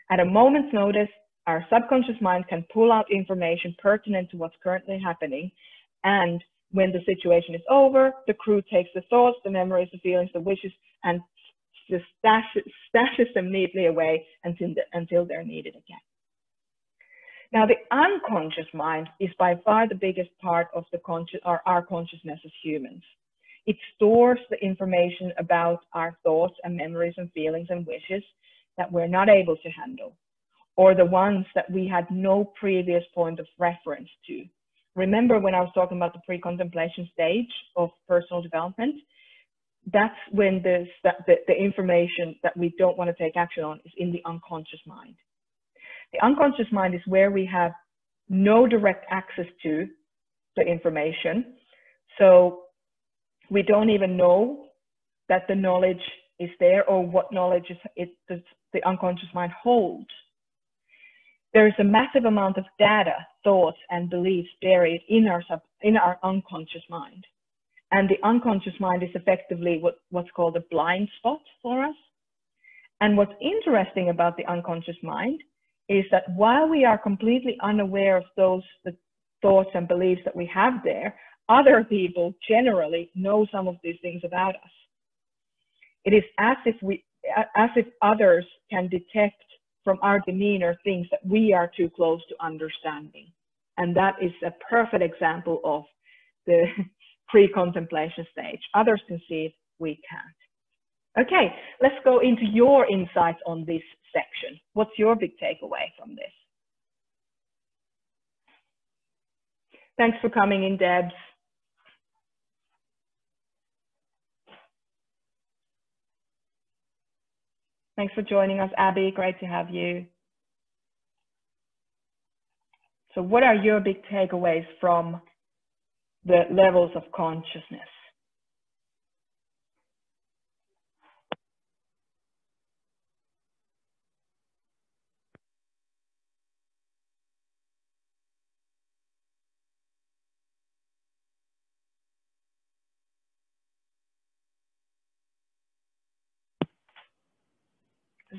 At a moment's notice, our subconscious mind can pull out information pertinent to what's currently happening, and when the situation is over, the crew takes the thoughts, the memories, the feelings, the wishes, and just stashes them neatly away until they're needed again. Now, the unconscious mind is by far the biggest part of our consciousness as humans. It stores the information about our thoughts and memories and feelings and wishes that we're not able to handle, or the ones that we had no previous point of reference to. Remember when I was talking about the pre-contemplation stage of personal development? That's when the information that we don't want to take action on is in the unconscious mind. The unconscious mind is where we have no direct access to the information. So we don't even know that the knowledge is there or what knowledge the unconscious mind holds. There is a massive amount of data, thoughts, and beliefs buried in our unconscious mind. And the unconscious mind is effectively what's called a blind spot for us. And what's interesting about the unconscious mind is that while we are completely unaware of the thoughts and beliefs that we have there, other people generally know some of these things about us. It is as if others can detect from our demeanor things that we are too close to understanding. And that is a perfect example of the pre-contemplation stage. Others can see it, we can't. Okay, let's go into your insights on this section. What's your big takeaway from this? Thanks for coming in, Debs. Thanks for joining us, Abby. Great to have you. So what are your big takeaways from the levels of consciousness?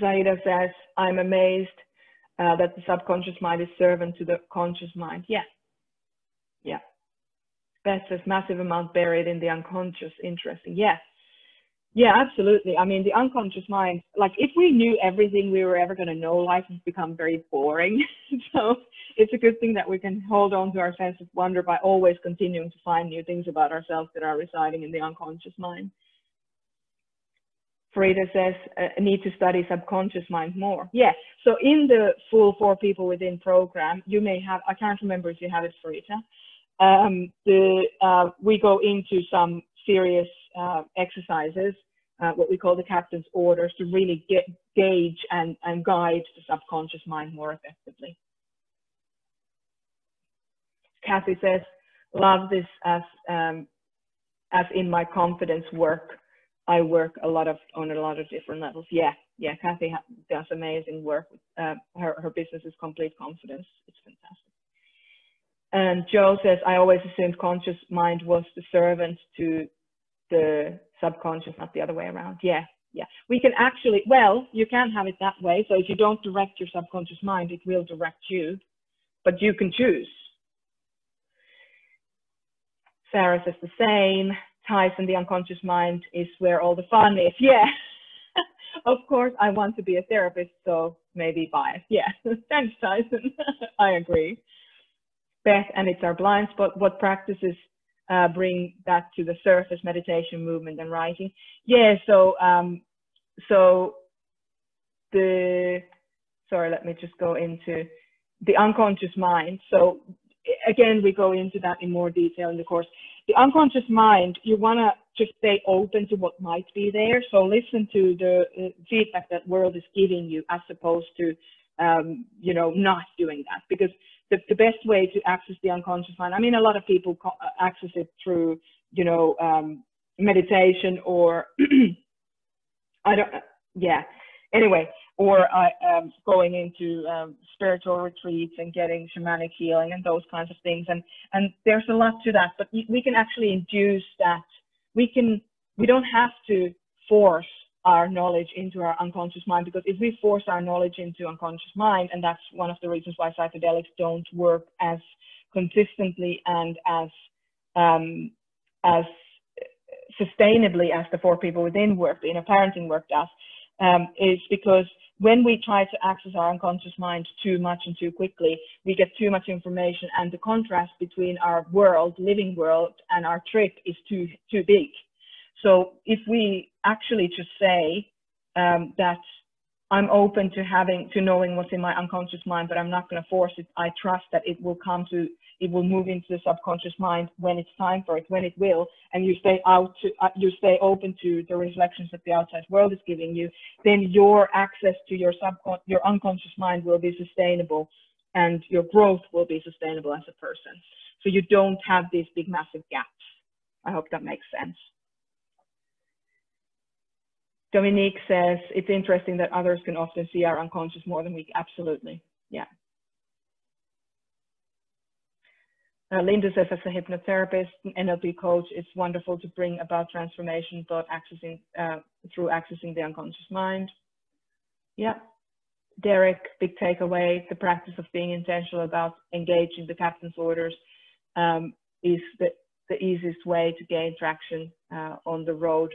Zaida says, I'm amazed that the subconscious mind is servant to the conscious mind. Yeah. Beth says, massive amount buried in the unconscious. Interesting. Yeah. Yeah, absolutely. I mean, the unconscious mind, like if we knew everything we were ever going to know, life has become very boring. So it's a good thing that we can hold on to our sense of wonder by always continuing to find new things about ourselves that are residing in the unconscious mind. Frida says, need to study subconscious mind more. Yeah, so in the full 4 People Within program, you may have, I can't remember if you have it, Frida. We go into some serious exercises, what we call the captain's orders, to really gauge and guide the subconscious mind more effectively. Kathy says, love this as in my confidence work. I work on a lot of different levels. Yeah, Kathy does amazing work. Her business is Complete Confidence. It's fantastic. And Joe says, I always assumed conscious mind was the servant to the subconscious, not the other way around. Yeah. We can actually, well, you can have it that way. So if you don't direct your subconscious mind, it will direct you, but you can choose. Sarah says the same. Tyson, the unconscious mind is where all the fun is. Yeah. Of course, I want to be a therapist, so maybe bias. Yeah. Thanks, Tyson. I agree. Beth, and it's our blind spot. What practices bring that to the surface? Meditation, movement, and writing. Yeah. Sorry, let me just go into the unconscious mind. So again, we go into that in more detail in the course. The unconscious mind, you want to just stay open to what might be there. So listen to the feedback that world is giving you, as opposed to, not doing that. Because the best way to access the unconscious mind, I mean, a lot of people access it through, meditation or, anyway, or going into spiritual retreats and getting shamanic healing and those kinds of things. And there's a lot to that, but we can actually induce that. We don't have to force our knowledge into our unconscious mind, because if we force our knowledge into unconscious mind, and that's one of the reasons why psychedelics don't work as consistently and as sustainably as the 4 People Within work, the inner parenting work does, is because when we try to access our unconscious mind too much and too quickly, we get too much information, and the contrast between our world, living world, and our trip is too big. So if we actually just say that I'm open to knowing what's in my unconscious mind, but I'm not going to force it. I trust that it will move into the subconscious mind when it's time for it, when it will, and you stay open to the reflections that the outside world is giving you, then your access to your unconscious mind will be sustainable, and your growth will be sustainable as a person. So you don't have these big, massive gaps. I hope that makes sense. Dominique says, it's interesting that others can often see our unconscious more than we. Absolutely. Yeah. Linda says, as a hypnotherapist, NLP coach, it's wonderful to bring about transformation through accessing the unconscious mind. Yeah. Derek, big takeaway, the practice of being intentional about engaging the captain's orders is the easiest way to gain traction on the road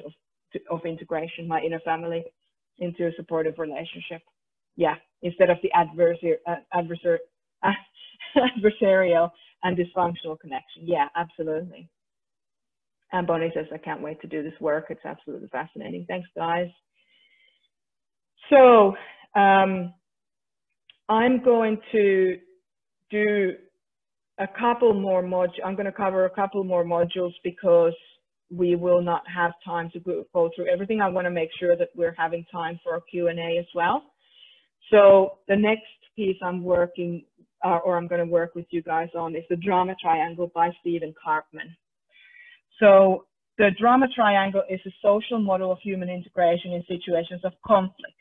of integration, my inner family, into a supportive relationship. Yeah, instead of the adversarial and dysfunctional connection. Yeah, absolutely. And Bonnie says, I can't wait to do this work. It's absolutely fascinating. Thanks, guys. So I'm going to do a couple more modules. I'm going to cover a couple more modules because we will not have time to go through everything. I want to make sure that we're having time for a Q&A as well. So the next piece I'm working, or I'm going to work with you guys on, is the drama triangle by Stephen Karpman. So the drama triangle is a social model of human integration in situations of conflict.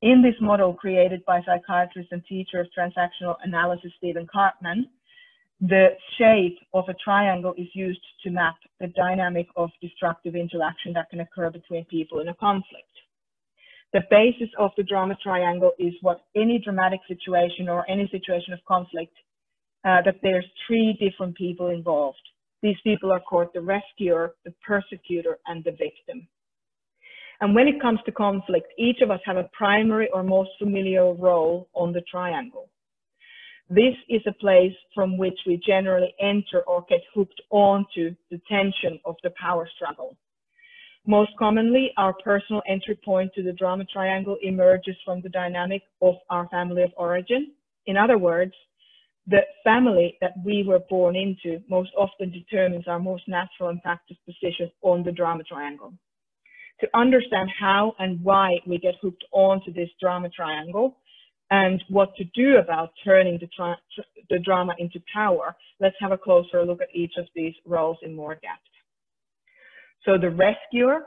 In this model, created by psychiatrist and teacher of transactional analysis Stephen Karpman, the shape of a triangle is used to map the dynamic of destructive interaction that can occur between people in a conflict. The basis of the drama triangle is what any dramatic situation or any situation of conflict, that there's 3 different people involved. These people are called the rescuer, the persecutor, and the victim. And when it comes to conflict, each of us have a primary or most familiar role on the triangle. This is a place from which we generally enter or get hooked onto the tension of the power struggle. Most commonly, our personal entry point to the drama triangle emerges from the dynamic of our family of origin. In other words, the family that we were born into most often determines our most natural and practiced position on the drama triangle. To understand how and why we get hooked onto this drama triangle and what to do about turning the drama into power, let's have a closer look at each of these roles in more depth. So the rescuer,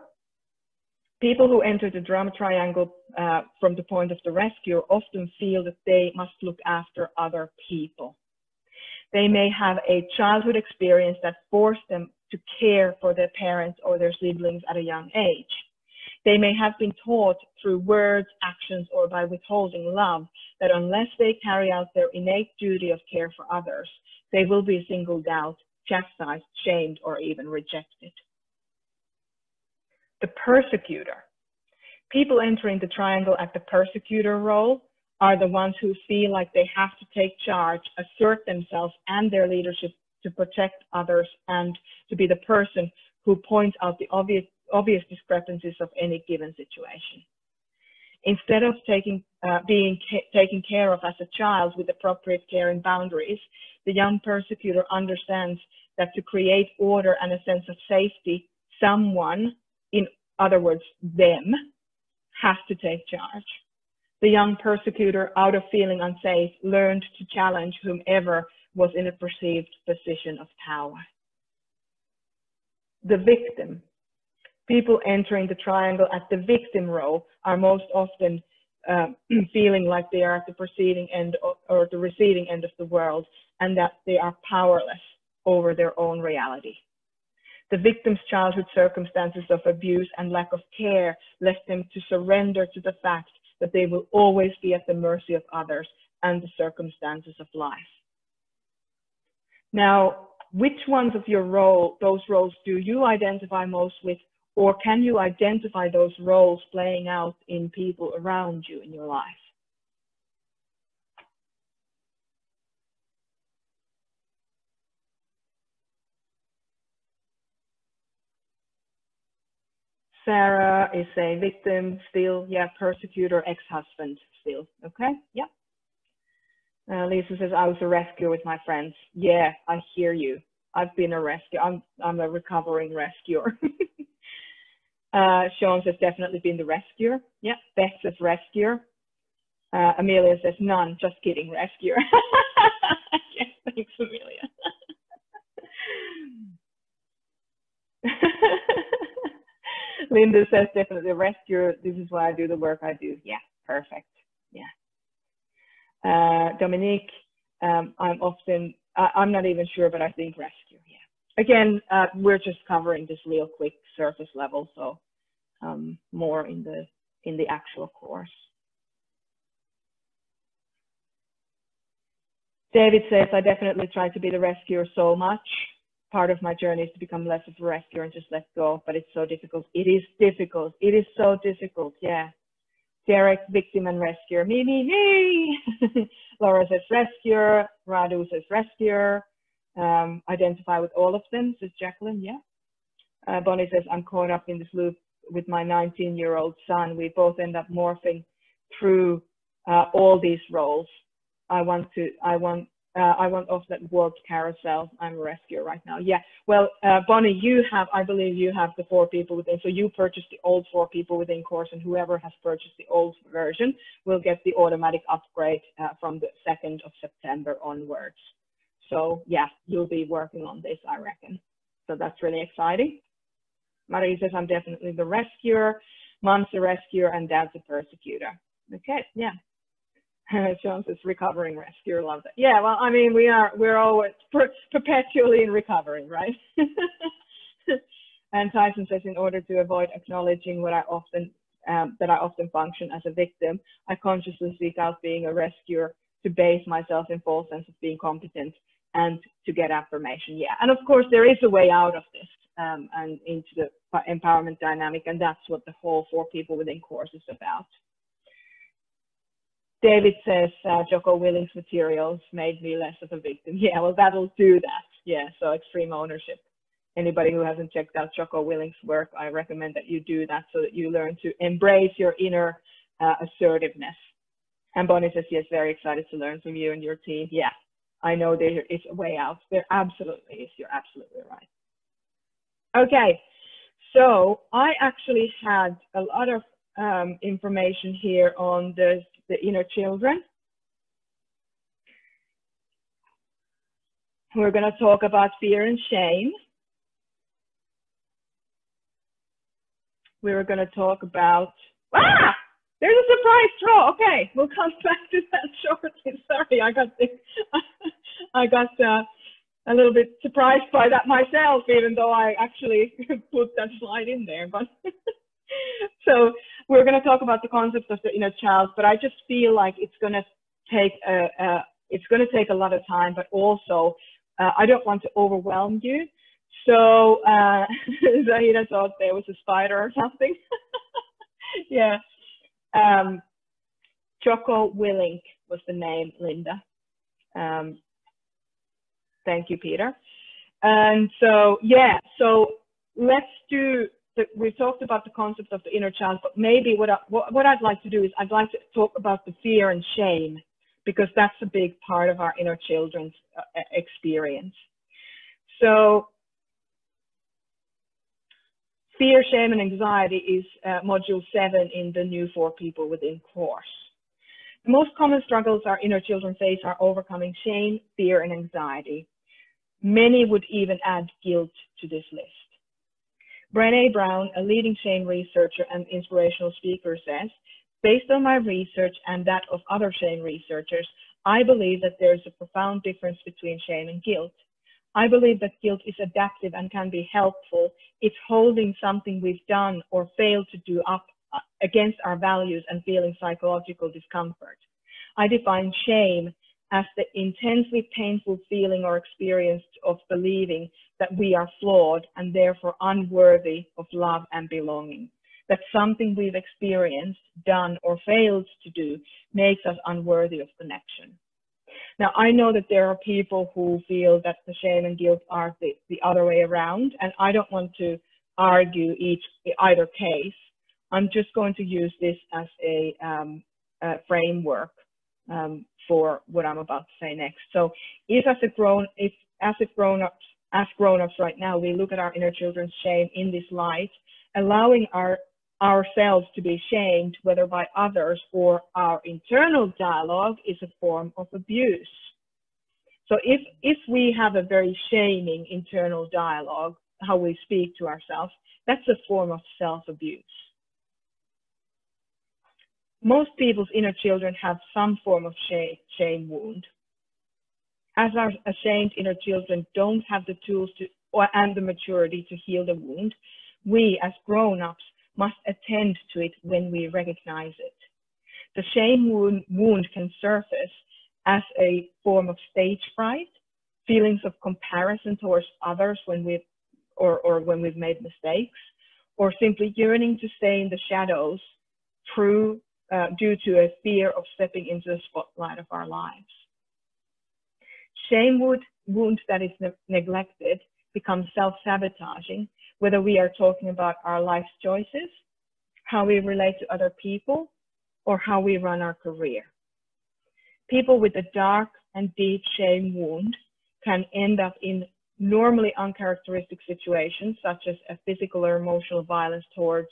people who enter the drama triangle from the point of the rescuer often feel that they must look after other people. They may have a childhood experience that forced them to care for their parents or their siblings at a young age. They may have been taught through words, actions, or by withholding love that unless they carry out their innate duty of care for others, they will be singled out, chastised, shamed, or even rejected. The persecutor. People entering the triangle at the persecutor role are the ones who feel like they have to take charge, assert themselves and their leadership to protect others, and to be the person who points out the obvious discrepancies of any given situation. Instead of being taken care of as a child with appropriate care and boundaries, the young persecutor understands that to create order and a sense of safety, someone, in other words, them, has to take charge. The young persecutor, out of feeling unsafe, learned to challenge whomever was in a perceived position of power. The victim. People entering the triangle at the victim role are most often feeling like they are at the receiving end of the world, and that they are powerless over their own reality. The victim's childhood circumstances of abuse and lack of care left them to surrender to the fact that they will always be at the mercy of others and the circumstances of life. Now, which ones of those roles do you identify most with, or can you identify those roles playing out in people around you in your life? Sarah is saying victim still, yeah, persecutor, ex-husband still, okay, yeah. Lisa says, I was a rescuer with my friends. Yeah, I hear you. I've been a rescuer. I'm a recovering rescuer. Sean says, definitely been the rescuer. Yeah, Beth says, rescuer. Amelia says, none, just kidding, rescuer. Yes, thanks, Amelia. Linda says, definitely a rescuer. This is why I do the work I do. Yeah, perfect. Yeah. Dominique, I'm not even sure, but I think rescue. Yeah. Again, we're just covering this real quick surface level, so more in the actual course. David says, I definitely try to be the rescuer so much. Part of my journey is to become less of a rescuer and just let go, but it's so difficult. It is difficult. It is so difficult. Yeah. Derek, victim and rescuer. Me. Laura says rescuer. Radu says rescuer. Identify with all of them, says Jacqueline. Yeah. Bonnie says, I'm caught up in this loop with my 19-year-old son. We both end up morphing through all these roles. I want off that warped carousel. I'm a rescuer right now. Yeah. Well, Bonnie, I believe you have the 4 people within. So you purchased the old 4 people within course, and whoever has purchased the old version will get the automatic upgrade from the 2nd of September onwards. So yeah, you'll be working on this, I reckon. So that's really exciting. Marie says, I'm definitely the rescuer. Mom's the rescuer, and Dad's the persecutor. Okay. Yeah. Sean says recovering rescuer, love that. Yeah, well, I mean, we're always perpetually in recovery, right? And Tyson says, in order to avoid acknowledging what I often function as a victim, I consciously seek out being a rescuer to base myself in false sense of being competent. and to get affirmation. Yeah, and of course there is a way out of this and into the empowerment dynamic, and that's what the whole 4 People Within course is about. David says, Jocko Willink's materials made me less of a victim. Yeah, well, that'll do that. Yeah, so extreme ownership. Anybody who hasn't checked out Jocko Willink's work, I recommend that you do that so that you learn to embrace your inner assertiveness. And Bonnie says, yes, very excited to learn from you and your team. Yeah, I know there is a way out. There absolutely is. You're absolutely right. Okay, so I actually had a lot of information here on the inner children. We're going to talk about fear and shame. We were going to talk about, there's a surprise draw. Okay, we'll come back to that shortly. Sorry, I got a little bit surprised by that myself, even though I actually put that slide in there. But so we're going to talk about the concept of the inner child, but I just feel like it's going to take a lot of time, but also I don't want to overwhelm you. So Zahida thought there was a spider or something. Yeah. Jocko Willink was the name, Linda. Thank you, Peter. And so, yeah, so let's do, we talked about the concept of the inner child, but maybe what I'd like to do is I'd like to talk about the fear and shame, because that's a big part of our inner children's experience. So fear, shame, and anxiety is module 7 in the new 4 People Within course. The most common struggles our inner children face are overcoming shame, fear, and anxiety. Many would even add guilt to this list. Brené Brown, a leading shame researcher and inspirational speaker, says, based on my research and that of other shame researchers, I believe that there is a profound difference between shame and guilt. I believe that guilt is adaptive and can be helpful. It's holding something we've done or failed to do up against our values and feeling psychological discomfort. I define shame as the intensely painful feeling or experience of believing that we are flawed and therefore unworthy of love and belonging. That something we've experienced, done, or failed to do makes us unworthy of connection. Now, I know that there are people who feel that the shame and guilt are the other way around, and I don't want to argue either case. I'm just going to use this as a framework for what I'm about to say next. So, if as grown-ups right now, we look at our inner children's shame in this light, allowing ourselves to be shamed, whether by others or our internal dialogue, is a form of abuse. So if we have a very shaming internal dialogue, how we speak to ourselves, that's a form of self-abuse. Most people's inner children have some form of shame wound. As our ashamed inner children don't have the tools and the maturity to heal the wound, we as grown-ups must attend to it when we recognize it. The shame wound can surface as a form of stage fright, feelings of comparison towards others when we've made mistakes, or simply yearning to stay in the shadows due to a fear of stepping into the spotlight of our lives. Shame wound that is neglected becomes self-sabotaging, whether we are talking about our life's choices, how we relate to other people, or how we run our career. People with a dark and deep shame wound can end up in normally uncharacteristic situations, such as a physical or emotional violence towards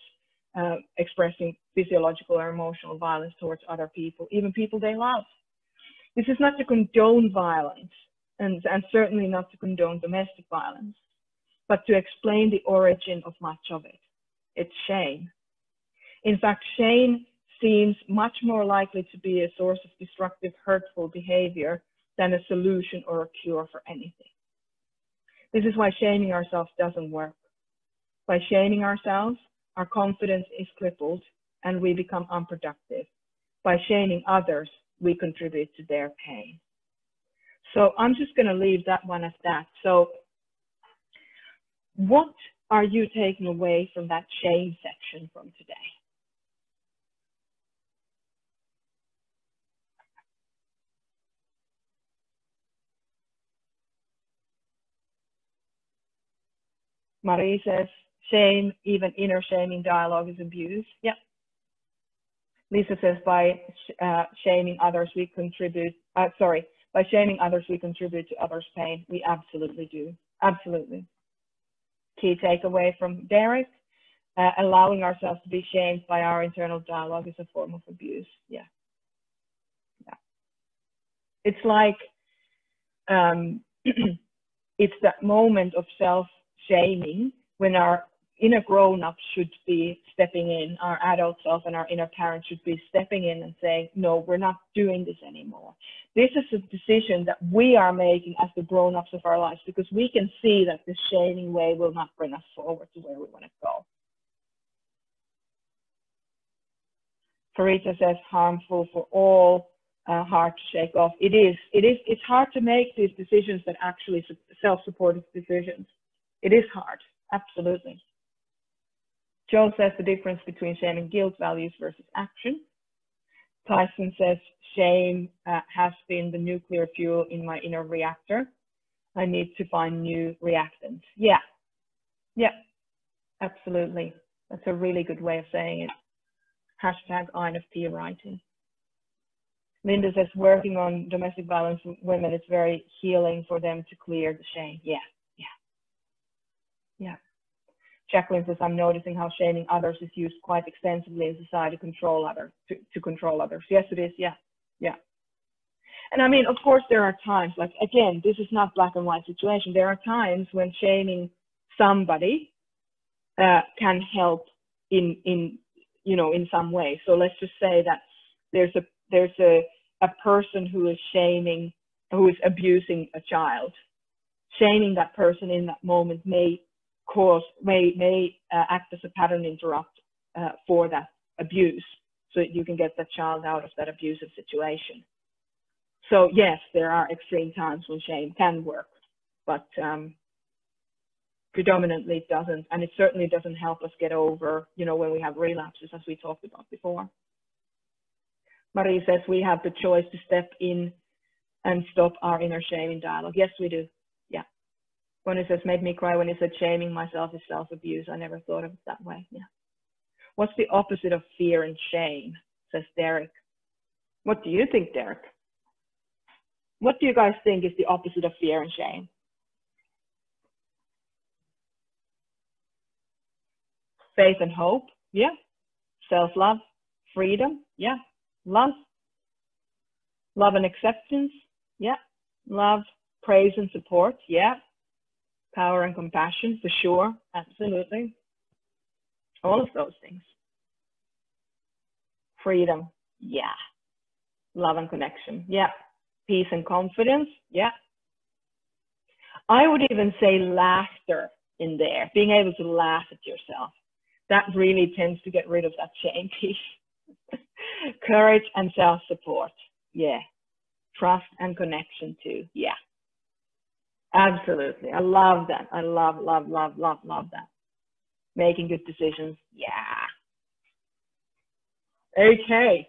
expressing physiological or emotional violence towards other people, even people they love. This is not to condone violence, and certainly not to condone domestic violence, but to explain the origin of much of it. It's shame. In fact, shame seems much more likely to be a source of destructive, hurtful behavior than a solution or a cure for anything. This is why shaming ourselves doesn't work. By shaming ourselves, our confidence is crippled and we become unproductive. By shaming others, we contribute to their pain. So I'm just going to leave that one at that. So what are you taking away from that shame section from today? Marie says, shame, even inner shaming dialogue is abuse. Yep. Lisa says, by shaming others, we contribute, by shaming others, we contribute to others' pain. We absolutely do. Absolutely. Key takeaway from Derek, allowing ourselves to be shamed by our internal dialogue is a form of abuse. Yeah. Yeah. It's like, it's that moment of self-shaming when our inner grown-up should be stepping in, our adult self and our inner parent should be stepping in and saying, no, we're not doing this anymore. This is a decision that we are making as the grown-ups of our lives, because we can see that this shaming way will not bring us forward to where we want to go. Farita says, harmful for all, hard to shake off. It's hard to make these decisions that actually self-supportive decisions. It is hard, absolutely. Joe says the difference between shame and guilt, values versus action. Tyson says, shame has been the nuclear fuel in my inner reactor. I need to find new reactants. Yeah, yeah, absolutely. That's a really good way of saying it. Hashtag INFP writing. Linda says, working on domestic violence with women, it's very healing for them to clear the shame. Yeah, yeah, yeah. Jacqueline says, I'm noticing how shaming others is used quite extensively in society to control others. Yes, it is. Yeah, yeah. And I mean, of course, there are times, like, again, this is not black and white situation. There are times when shaming somebody can help in some way. So let's just say that there's a person who is shaming, who is abusing a child. Shaming that person in that moment may act as a pattern interrupt for that abuse, so that you can get that child out of that abusive situation. So yes, there are extreme times when shame can work, but predominantly it doesn't, and it certainly doesn't help us get over, when we have relapses, as we talked about before. Marie says, we have the choice to step in and stop our inner shaming dialogue. Yes, we do. Yeah. Bonnie says, made me cry when you said shaming myself is self-abuse. I never thought of it that way. Yeah. What's the opposite of fear and shame? Says Derek. What do you think, Derek? What do you guys think is the opposite of fear and shame? Faith and hope. Yeah. Self-love. Freedom. Yeah. Love. Love and acceptance. Yeah. Love, praise and support. Yeah. Power and compassion, for sure. Absolutely. All of those things. Freedom. Yeah. Love and connection. Yeah. Peace and confidence. Yeah. I would even say laughter in there. Being able to laugh at yourself. That really tends to get rid of that shame piece. Courage and self-support. Yeah. Trust and connection too. Yeah. Absolutely. I love that. I love that. Making good decisions. Yeah. Okay.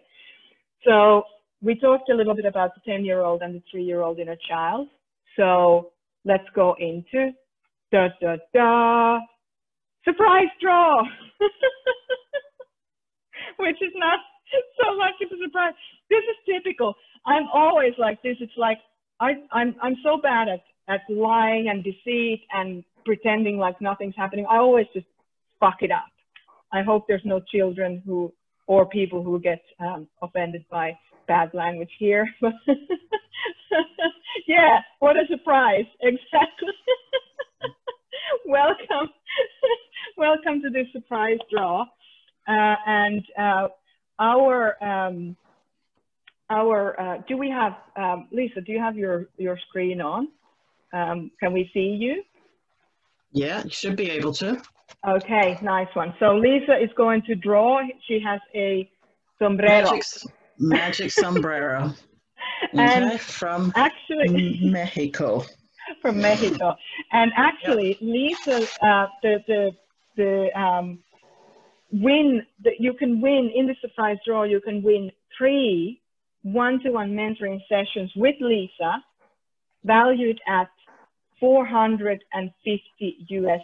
So we talked a little bit about the 10-year-old and the 3-year-old inner child. So let's go into surprise draw, which is not so much of a surprise. This is typical. I'm always like this. It's like I'm so bad at lying and deceit and pretending like nothing's happening. I always just fuck it up. I hope there's no children or people who get offended by bad language here. Yeah, what a surprise. Exactly. Welcome to this surprise draw. Do we have, Lisa, do you have your screen on? Can we see you? Yeah, you should be able to. Okay, nice one. So Lisa is going to draw. She has a sombrero. Magic sombrero. Okay, from actually, Mexico. from Mexico. And actually, Lisa, win that you can win in the surprise draw. You can win 3 one-to-one mentoring sessions with Lisa, valued at $450 US.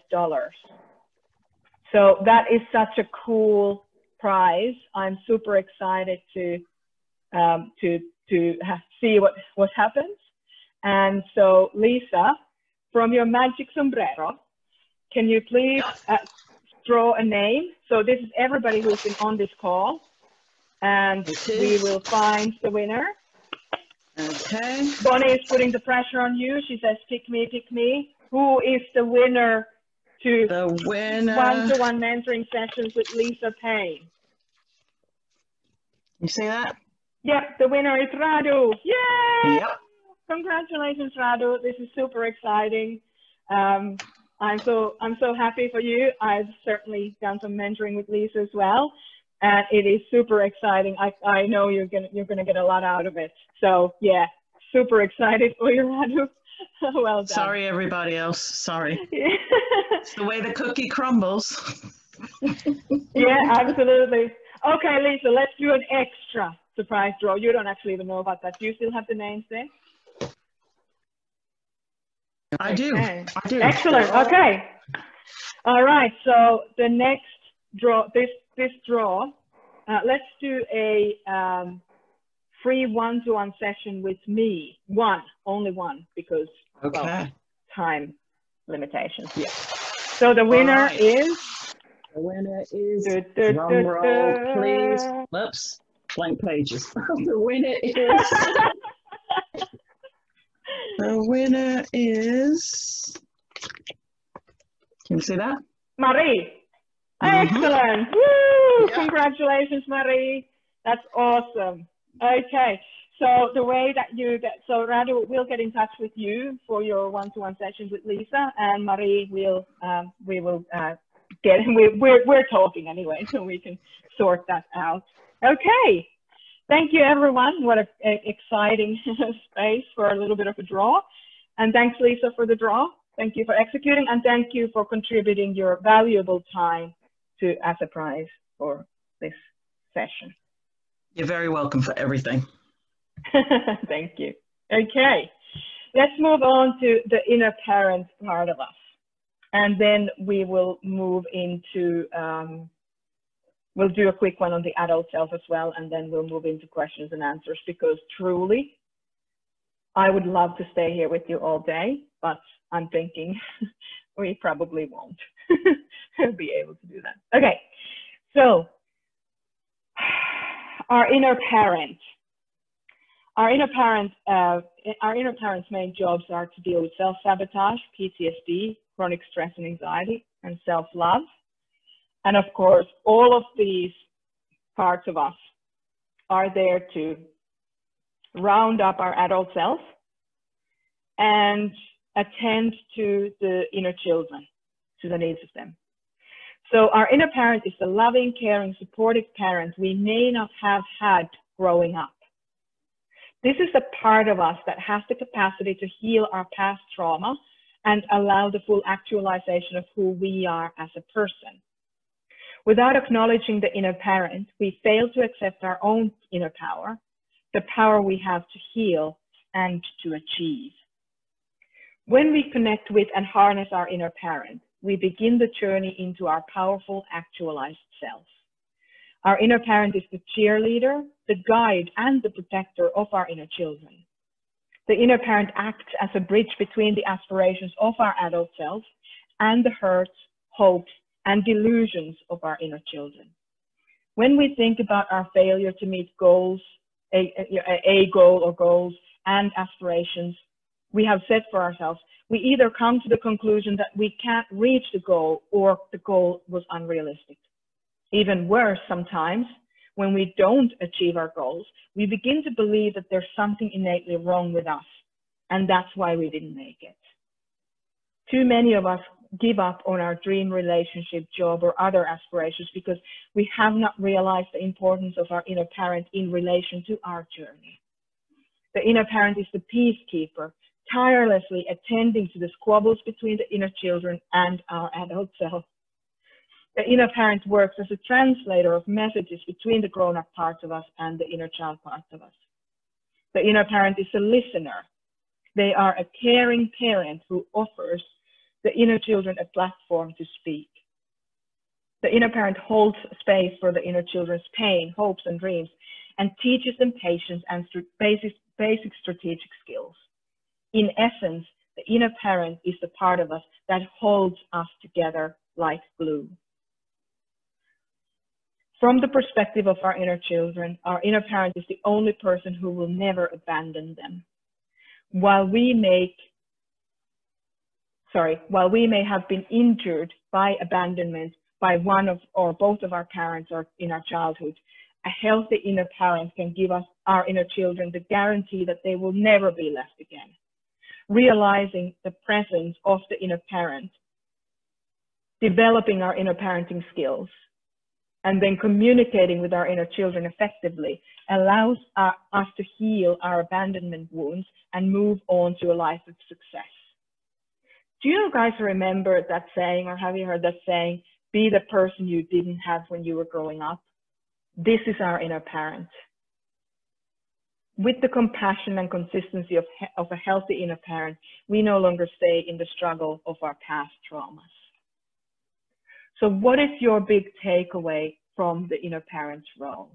So that is such a cool prize. I'm super excited to see what happens. And so, Lisa, from your magic sombrero, can you please draw a name? So this is everybody who's been on this call, and we will find the winner. Okay. Bonnie is putting the pressure on you. She says, pick me, pick me. Who is the winner to one-to-one mentoring sessions with Lisa Payne? You see that? Yep, the winner is Radu. Yay! Yep. Congratulations, Radu. This is super exciting. I'm so happy for you. I've certainly done some mentoring with Lisa as well, and it is super exciting. I know you're gonna get a lot out of it. So yeah, super excited for you, Radu. Well done. Sorry, everybody else. Sorry. It's the way the cookie crumbles. Yeah, absolutely. Okay, Lisa, let's do an extra surprise draw. You don't actually even know about that. Do you still have the names there? I do. I do. Excellent. Okay. All right. So the next draw, this draw, let's do a free one-to-one session with me. Only one, because well, time limitations. Yeah. So the winner is. The winner is. Drum roll, please. Oops. Blank pages. The winner is. The winner is. Can you see that? Marie. Excellent. Woo! Yeah. Congratulations, Marie. That's awesome. Okay. So the way that so Radu will get in touch with you for your one-to-one sessions with Lisa, and Marie will, we're talking anyway, so we can sort that out. Okay. Thank you, everyone. What an exciting space for a little bit of a draw. And thanks, Lisa, for the draw. Thank you for executing, and thank you for contributing your valuable time as a prize for this session. You're very welcome for everything. Thank you. Okay, let's move on to the inner parent part of us. And then we will move into, we'll do a quick one on the adult self as well, and then we'll move into questions and answers, because truly, I would love to stay here with you all day, but I'm thinking we probably won't be able to do that. Okay, so our inner parent. Our inner parent's main jobs are to deal with self-sabotage, PTSD, chronic stress and anxiety, and self-love. And of course, all of these parts of us are there to round up our adult self and attend to the inner children, to the needs of them. So our inner parent is the loving, caring, supportive parent we may not have had growing up. This is a part of us that has the capacity to heal our past trauma and allow the full actualization of who we are as a person. Without acknowledging the inner parent, we fail to accept our own inner power, the power we have to heal and to achieve. When we connect with and harness our inner parent, we begin the journey into our powerful, actualized self. Our inner parent is the cheerleader, the guide, and the protector of our inner children. The inner parent acts as a bridge between the aspirations of our adult self and the hurts, hopes, and delusions of our inner children. When we think about our failure to meet goals, a goal or goals and aspirations we have set for ourselves, we either come to the conclusion that we can't reach the goal or the goal was unrealistic. Even worse, sometimes when we don't achieve our goals, we begin to believe that there's something innately wrong with us, and that's why we didn't make it. Too many of us give up on our dream relationship, job, or other aspirations because we have not realized the importance of our inner parent in relation to our journey. The inner parent is the peacekeeper, tirelessly attending to the squabbles between the inner children and our adult self. The inner parent works as a translator of messages between the grown-up parts of us and the inner child parts of us. The inner parent is a listener. They are a caring parent who offers the inner children a platform to speak. The inner parent holds space for the inner children's pain, hopes, and dreams, and teaches them patience and basic strategic skills. In essence, the inner parent is the part of us that holds us together like glue. From the perspective of our inner children, our inner parent is the only person who will never abandon them. While we may have been injured by abandonment by one of or both of our parents or in our childhood, a healthy inner parent can give us, our inner children, the guarantee that they will never be left again. Realizing the presence of the inner parent, developing our inner parenting skills, and then communicating with our inner children effectively allows us to heal our abandonment wounds and move on to a life of success. Do you guys remember that saying, or have you heard that saying, be the person you didn't have when you were growing up? This is our inner parent. With the compassion and consistency of a healthy inner parent, we no longer stay in the struggle of our past traumas. So what is your big takeaway from the inner parent's role?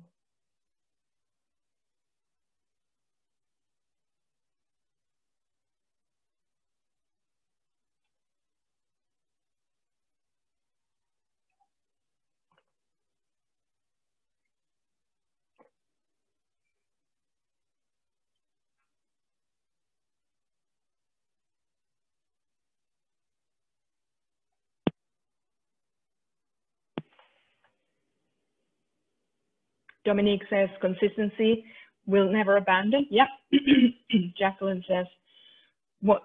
Dominique says consistency will never abandon. Yep. Jacqueline says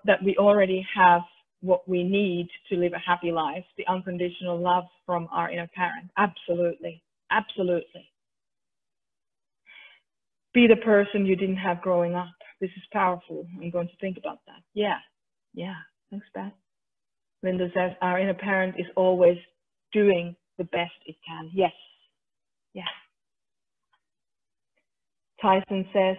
that we already have what we need to live a happy life, the unconditional love from our inner parent. Absolutely. Absolutely. Be the person you didn't have growing up. This is powerful. I'm going to think about that. Yeah. Yeah. Thanks, Beth. Linda says our inner parent is always doing the best it can. Yes. Yeah. Tyson says,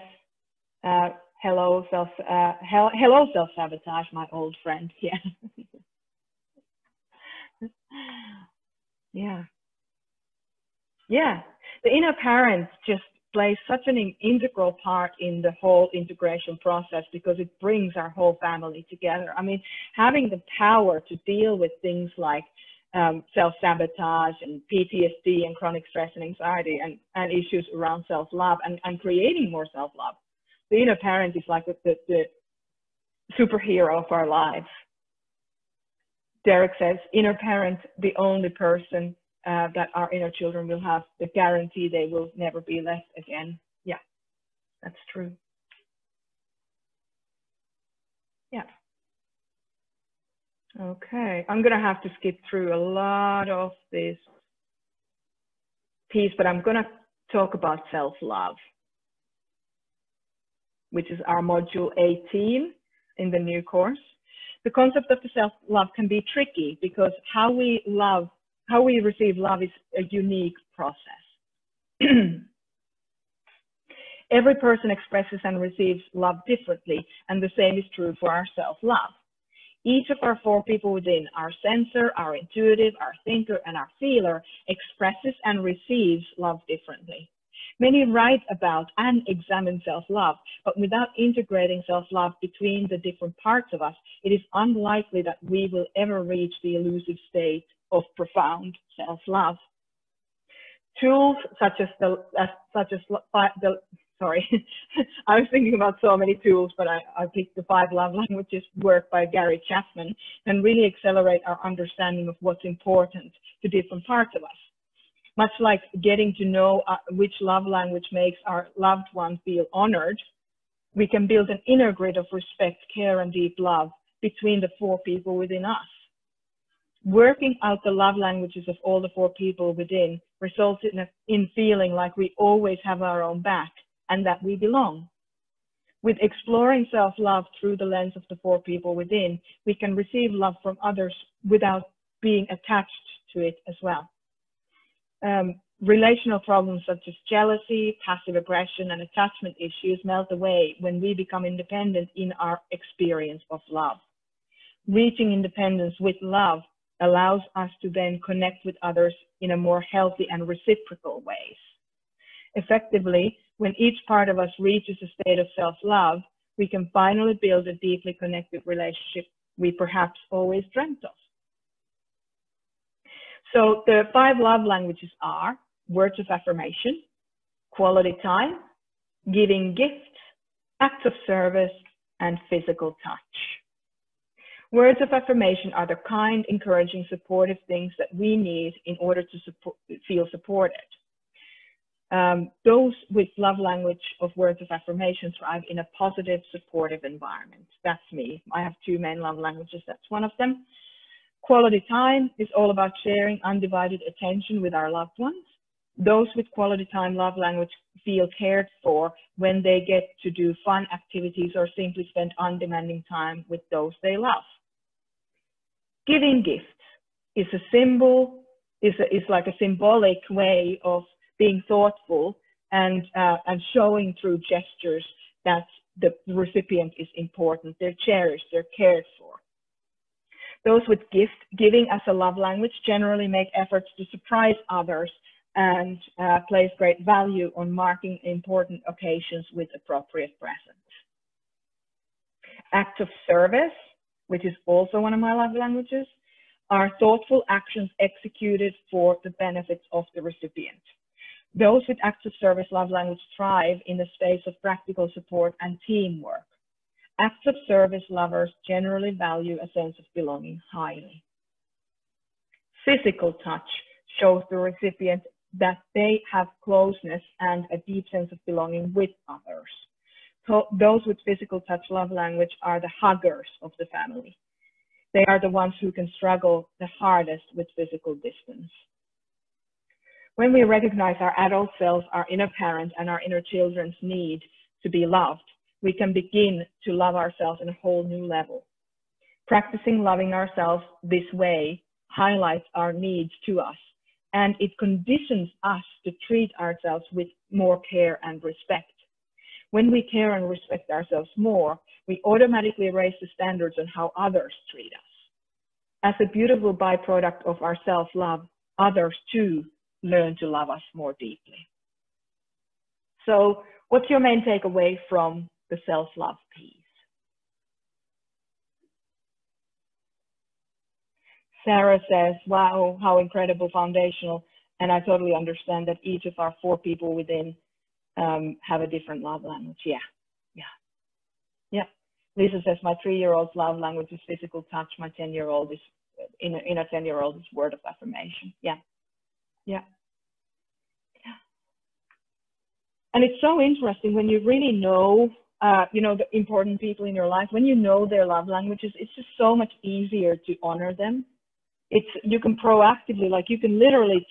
hello, self-sabotage, my old friend. Yeah. Yeah. Yeah. The inner parent just plays such an integral part in the whole integration process because it brings our whole family together. I mean, having the power to deal with things like self-sabotage and PTSD and chronic stress and anxiety and issues around self-love and creating more self-love. The inner parent is like the superhero of our lives. Derek says, inner parent, the only person that our inner children will have the guarantee they will never be left again. Yeah, that's true. Yeah. Okay, I'm going to have to skip through a lot of this piece, but I'm going to talk about self-love, which is our module 18 in the new course. The concept of the self-love can be tricky because how we receive love is a unique process. Every person expresses and receives love differently, and the same is true for our self-love. Each of our four people within, our sensor, our intuitive, our thinker, and our feeler, expresses and receives love differently. Many write about and examine self-love, but without integrating self-love between the different parts of us, it is unlikely that we will ever reach the elusive state of profound self-love. Tools such as sorry, I was thinking about so many tools, but I picked the 5 love languages work by Gary Chapman and really accelerate our understanding of what's important to different parts of us. Much like getting to know which love language makes our loved one feel honored, we can build an inner grid of respect, care, and deep love between the 4 people within us. Working out the love languages of all the 4 people within results in feeling like we always have our own back and that we belong. With exploring self-love through the lens of the 4 people within, we can receive love from others without being attached to it as well. Relational problems such as jealousy, passive aggression, and attachment issues melt away when we become independent in our experience of love. Reaching independence with love allows us to then connect with others in a more healthy and reciprocal ways. Effectively, when each part of us reaches a state of self-love, we can finally build a deeply connected relationship we perhaps always dreamt of. So the 5 love languages are words of affirmation, quality time, giving gifts, acts of service, and physical touch. Words of affirmation are the kind, encouraging, supportive things that we need in order to feel supported. Those with love language of words of affirmation thrive in a positive, supportive environment. That's me. I have 2 main love languages. That's one of them. Quality time is all about sharing undivided attention with our loved ones. Those with quality time love language feel cared for when they get to do fun activities or simply spend undemanding time with those they love. Giving gifts is a symbol, is like a symbolic way of being thoughtful and showing through gestures that the recipient is important. They're cherished, they're cared for. Those with giving as a love language generally make efforts to surprise others and place great value on marking important occasions with appropriate presents. Acts of service, which is also one of my love languages, are thoughtful actions executed for the benefits of the recipient. Those with acts of service love language thrive in the space of practical support and teamwork. Acts of service lovers generally value a sense of belonging highly. Physical touch shows the recipient that they have closeness and a deep sense of belonging with others. So those with physical touch love language are the huggers of the family. They are the ones who can struggle the hardest with physical distance. When we recognize our adult selves, our inner parent, and our inner children's need to be loved, we can begin to love ourselves on a whole new level. Practicing loving ourselves this way highlights our needs to us, and it conditions us to treat ourselves with more care and respect. When we care and respect ourselves more, we automatically raise the standards on how others treat us. As a beautiful byproduct of our self-love, others too learn to love us more deeply. So, what's your main takeaway from the self-love piece? Sarah says, wow, how incredible, foundational. And I totally understand that each of our 4 people within have a different love language. Yeah. Lisa says, my 3-year-old's love language is physical touch. My 10-year-old is, in a 10-year-old is word of affirmation. Yeah. And it's so interesting when you really know, the important people in your life, when you know their love languages, it's just so much easier to honor them. You can proactively, like you can literally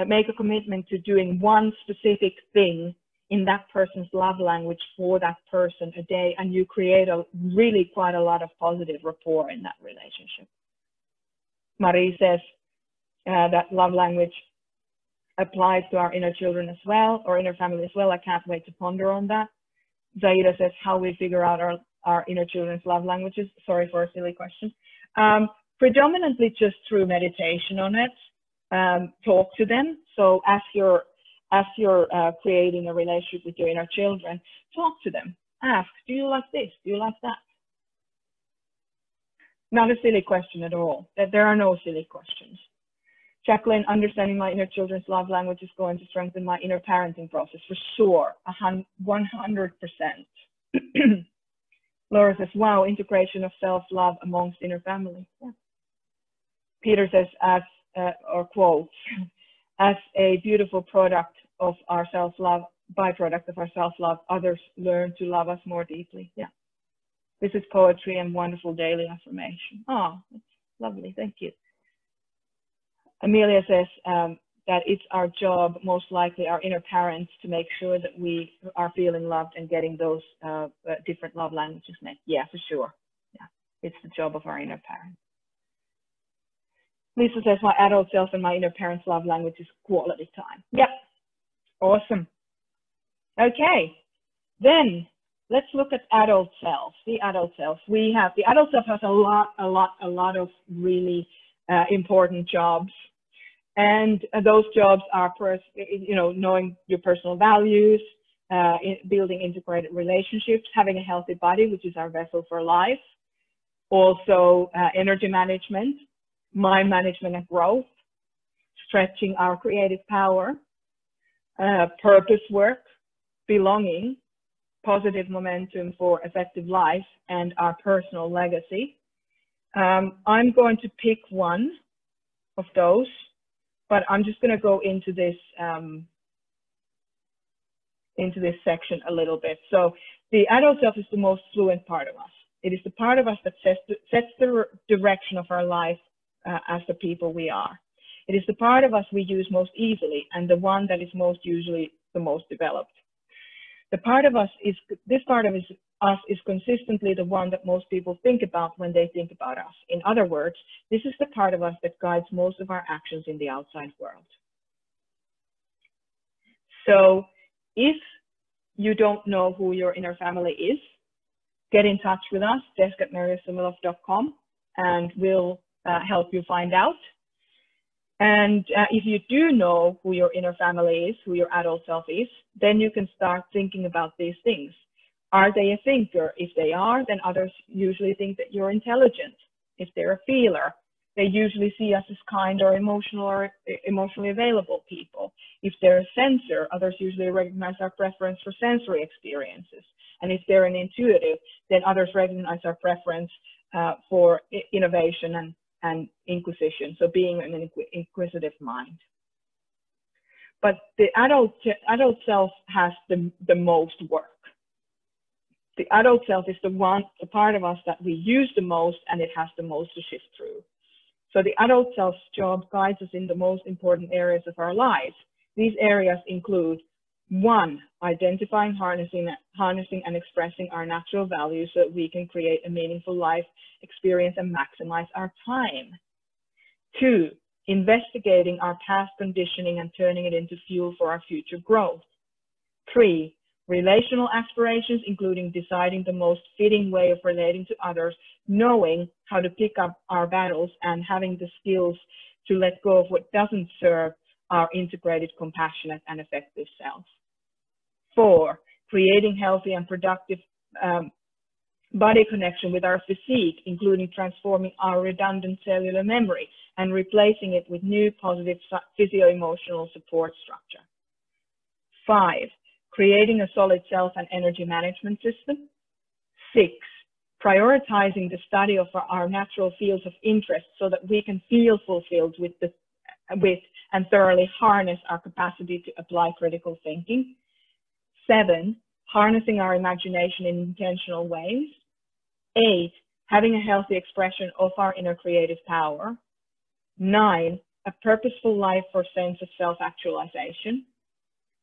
make a commitment to doing one specific thing in that person's love language for that person a day, and you create quite a lot of positive rapport in that relationship. Marie says that love language applies to our inner children as well, or inner family as well. I can't wait to ponder on that. Zaida says how we figure out our inner children's love languages. Sorry for a silly question. Predominantly just through meditation on it. Talk to them. So as you're creating a relationship with your inner children, talk to them. Ask, do you like this? Do you like that? Not a silly question at all. There are no silly questions. Jacqueline, understanding my inner children's love language is going to strengthen my inner parenting process for sure, 100%. Laura says, wow, integration of self-love amongst inner family. Yeah. Peter says, or quotes, as a beautiful product of our self-love, byproduct of our self-love, others learn to love us more deeply. Yeah. This is poetry and wonderful daily affirmation. Oh, that's lovely. Thank you. Amelia says, that it's our job, most likely our inner parents, to make sure that we are feeling loved and getting those different love languages met. Yeah, for sure. Yeah, it's the job of our inner parents. Lisa says, my adult self and my inner parents' love language is quality time. Yep, awesome. Okay, then let's look at adult self. The adult self. The adult self has a lot of really important jobs, and those jobs are knowing your personal values, building integrated relationships, having a healthy body, which is our vessel for life, also energy management, mind management and growth, stretching our creative power, purpose work, belonging, positive momentum for effective life, and our personal legacy. I'm going to pick one of those, but I'm just going to go into this section a little bit. So the adult self is the most fluent part of us. It is the part of us that sets the direction of our life as the people we are. It is the part of us we use most easily, and the one that is most usually the most developed. This part of us is consistently the one that most people think about when they think about us. In other words, this is the part of us that guides most of our actions in the outside world. So if you don't know who your inner family is, get in touch with us, desk@merjasumiloff.com, and we'll help you find out. And if you do know who your inner family is, who your adult self is, then you can start thinking about these things. Are they a thinker? If they are, then others usually think that you're intelligent. If they're a feeler, they usually see us as kind or emotionally available people. If they're a sensor, others usually recognize our preference for sensory experiences. And if they're an intuitive, then others recognize our preference for innovation and inquisition, so being an inquisitive mind. But the adult self has the most work. The adult self is the part of us that we use the most, and it has the most to shift through. So the adult self's job guides us in the most important areas of our lives. These areas include: 1, identifying, harnessing and expressing our natural values so that we can create a meaningful life experience and maximize our time. 2, investigating our past conditioning and turning it into fuel for our future growth. 3, relational aspirations, including deciding the most fitting way of relating to others, knowing how to pick up our battles, and having the skills to let go of what doesn't serve our integrated, compassionate, and effective self. 4, creating healthy and productive body connection with our physique, including transforming our redundant cellular memory and replacing it with new positive physio-emotional support structure. 5, creating a solid self and energy management system. 6, prioritizing the study of our natural fields of interest so that we can feel fulfilled with and thoroughly harness our capacity to apply critical thinking. 7, harnessing our imagination in intentional ways. 8, having a healthy expression of our inner creative power. 9, a purposeful life for sense of self-actualization.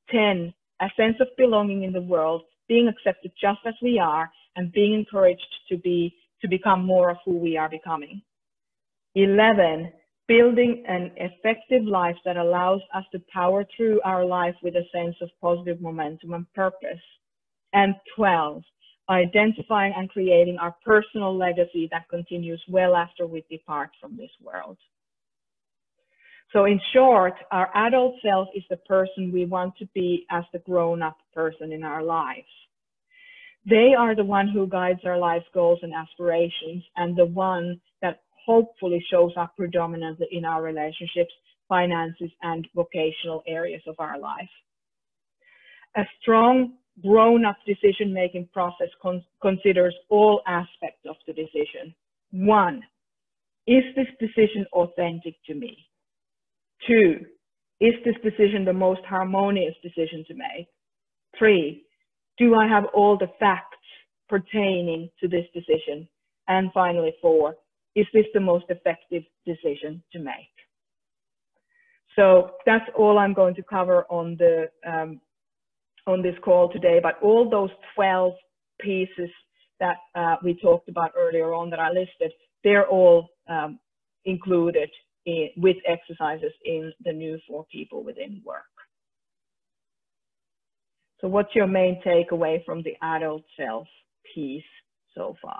10, a sense of belonging in the world, being accepted just as we are, and being encouraged to become more of who we are becoming. 11, building an effective life that allows us to power through our life with a sense of positive momentum and purpose. And 12, identifying and creating our personal legacy that continues well after we depart from this world. So in short, our adult self is the person we want to be as the grown-up person in our lives. They are the one who guides our life goals and aspirations, and the one that hopefully shows up predominantly in our relationships, finances, and vocational areas of our life. A strong grown-up decision-making process considers all aspects of the decision. 1, is this decision authentic to me? 2, is this decision the most harmonious decision to make? 3, do I have all the facts pertaining to this decision? And finally, 4, is this the most effective decision to make? So that's all I'm going to cover on the on this call today. But all those 12 pieces that we talked about earlier on that I listed, they're all included with exercises in the new For People Within Work. So what's your main takeaway from the adult self piece so far?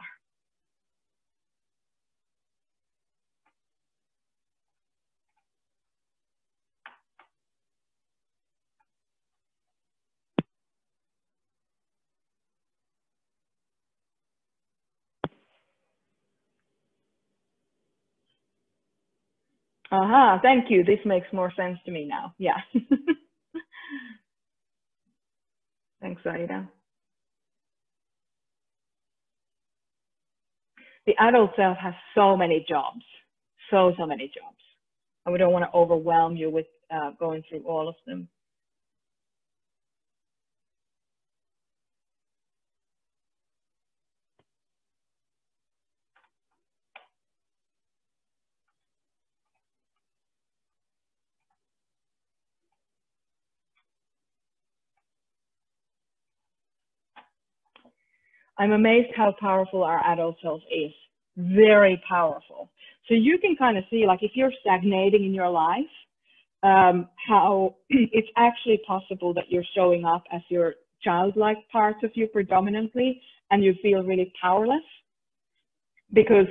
Aha, thank you. This makes more sense to me now. Yeah. Thanks, Aida. The adult self has so many jobs, so many jobs. And we don't want to overwhelm you with going through all of them. I'm amazed how powerful our adult self is. Very powerful. So you can kind of see, like, if you're stagnating in your life, how it's actually possible that you're showing up as your childlike part of you predominantly, and you feel really powerless because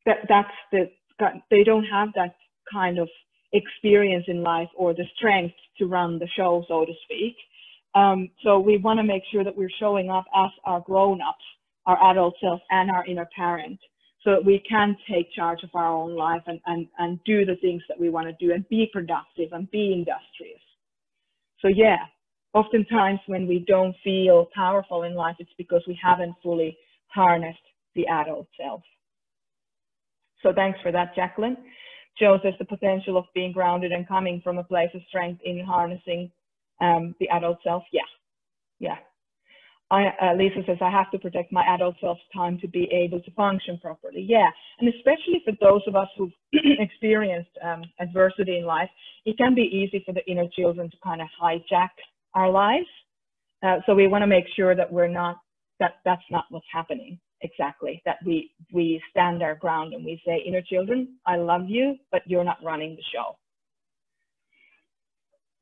they don't have that kind of experience in life or the strength to run the show, so to speak. So we want to make sure that we're showing up as our grown-ups, our adult self, and our inner parent, so that we can take charge of our own life and do the things that we want to do and be productive and be industrious. So yeah, oftentimes when we don't feel powerful in life, it's because we haven't fully harnessed the adult self. So thanks for that, Jacqueline. Joe says the potential of being grounded and coming from a place of strength in harnessing the adult self. Yeah. Lisa says, I have to protect my adult self's time to be able to function properly. Yeah, and especially for those of us who've experienced adversity in life, it can be easy for the inner children to kind of hijack our lives. So we want to make sure that we're not, that's not what's happening exactly, that we stand our ground and we say, inner children, I love you, but you're not running the show.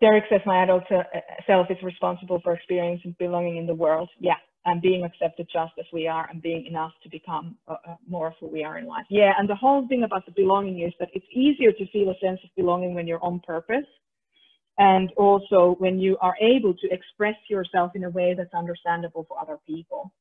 Derek says, my adult self is responsible for experiencing belonging in the world. Yeah, and being accepted just as we are and being enough to become more of who we are in life. Yeah, and the whole thing about the belonging is that it's easier to feel a sense of belonging when you're on purpose. And also when you are able to express yourself in a way that's understandable for other people.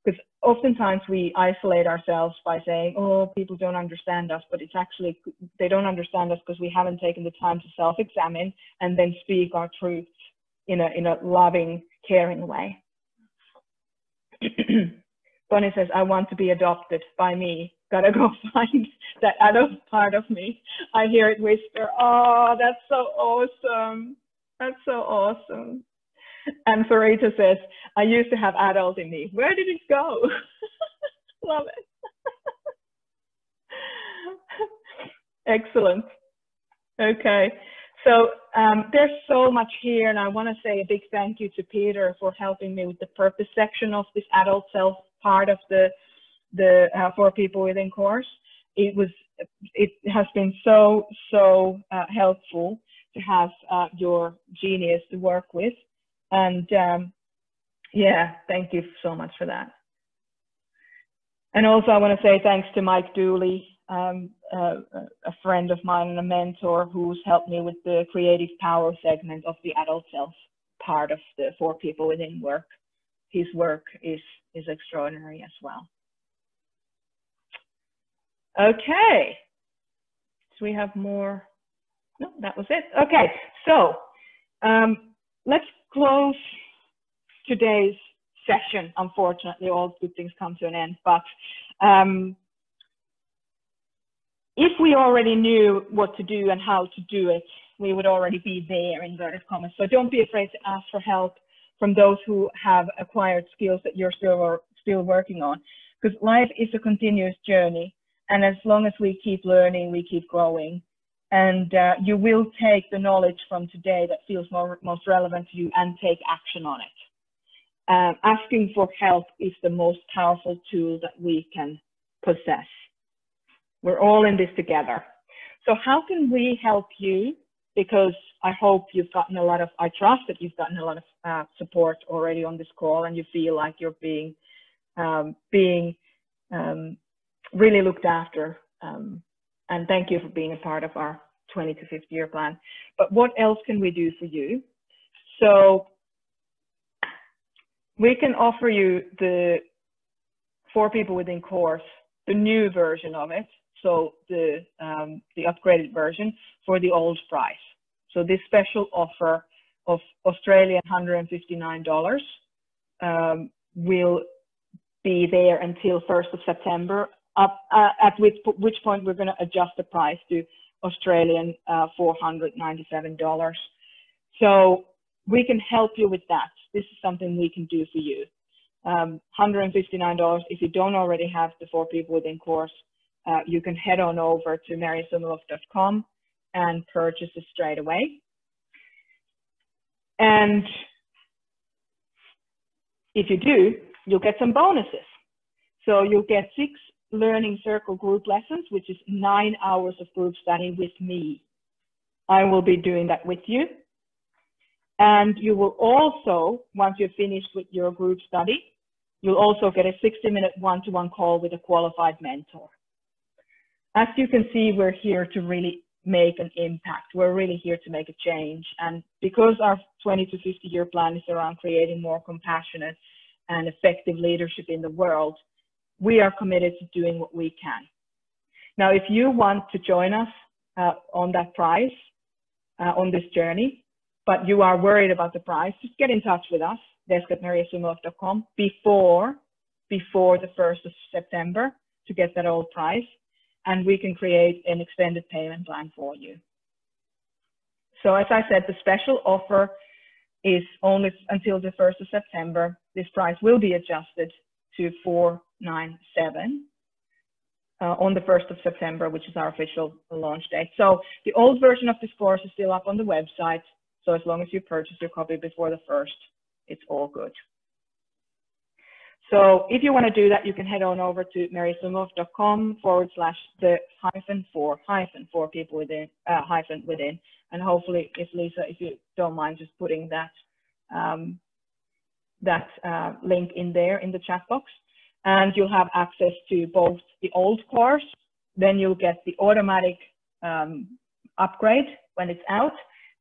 Because oftentimes we isolate ourselves by saying, oh, people don't understand us, but it's actually, they don't understand us because we haven't taken the time to self-examine and then speak our truths in a loving, caring way. Bonnie says, I want to be adopted by me. Gotta go find that adult part of me. I hear it whisper, oh, that's so awesome. That's so awesome. And Sarita says, I used to have adult in me. Where did it go? Love it. Excellent. Okay. So there's so much here, and I want to say a big thank you to Peter for helping me with the purpose section of this adult self part of the For People Within course. It has been so helpful to have your genius to work with. And yeah, thank you so much for that. And also I want to say thanks to Mike Dooley, a friend of mine and a mentor who's helped me with the creative power segment of the adult self part of the For People Within work. His work is extraordinary as well. Okay, so we have more. No, that was it. Okay, so let's close today's session. Unfortunately, all good things come to an end, but if we already knew what to do and how to do it, we would already be there, in inverted commas. So don't be afraid to ask for help from those who have acquired skills that you're still working on, because life is a continuous journey, and as long as we keep learning, we keep growing, And you will take the knowledge from today that feels most relevant to you and take action on it. Asking for help is the most powerful tool that we can possess. We're all in this together. So how can we help you? Because I hope you've gotten a lot of, I trust that you've gotten a lot of support already on this call, and you feel like you're being really looked after. And thank you for being a part of our 20 to 50 year plan. But what else can we do for you? So we can offer you the 4 People Within course, the new version of it. So the upgraded version for the old price. So this special offer of Australian $159 will be there until 1st of September, at which point we're going to adjust the price to Australian $497. So we can help you with that. This is something we can do for you. $159. If you don't already have the 4 People Within course, you can head on over to merjasumiloff.com and purchase it straight away. And if you do, you'll get some bonuses. So you'll get 6 Learning Circle group lessons, which is 9 hours of group study with me. I will be doing that with you. And you will also, once you're finished with your group study, you'll also get a 60-minute one-to-one call with a qualified mentor. As you can see, we're here to really make an impact. We're really here to make a change. And because our 20 to 50 year plan is around creating more compassionate and effective leadership in the world, we are committed to doing what we can. Now, if you want to join us on that price, on this journey, but you are worried about the price, just get in touch with us, desk@merjasumiloff.com, before the 1st of September to get that old price, and we can create an extended payment plan for you. So as I said, the special offer is only until the 1st of September. This price will be adjusted to $497 on the 1st of September, which is our official launch date. So the old version of this course is still up on the website. So as long as you purchase your copy before the 1st, it's all good. So if you want to do that, you can head on over to merjasumiloff.com/the-4 people within, within. And hopefully, if Lisa, if you don't mind just putting that, link in there in the chat box, and you'll have access to both the old course, then you'll get the automatic upgrade when it's out,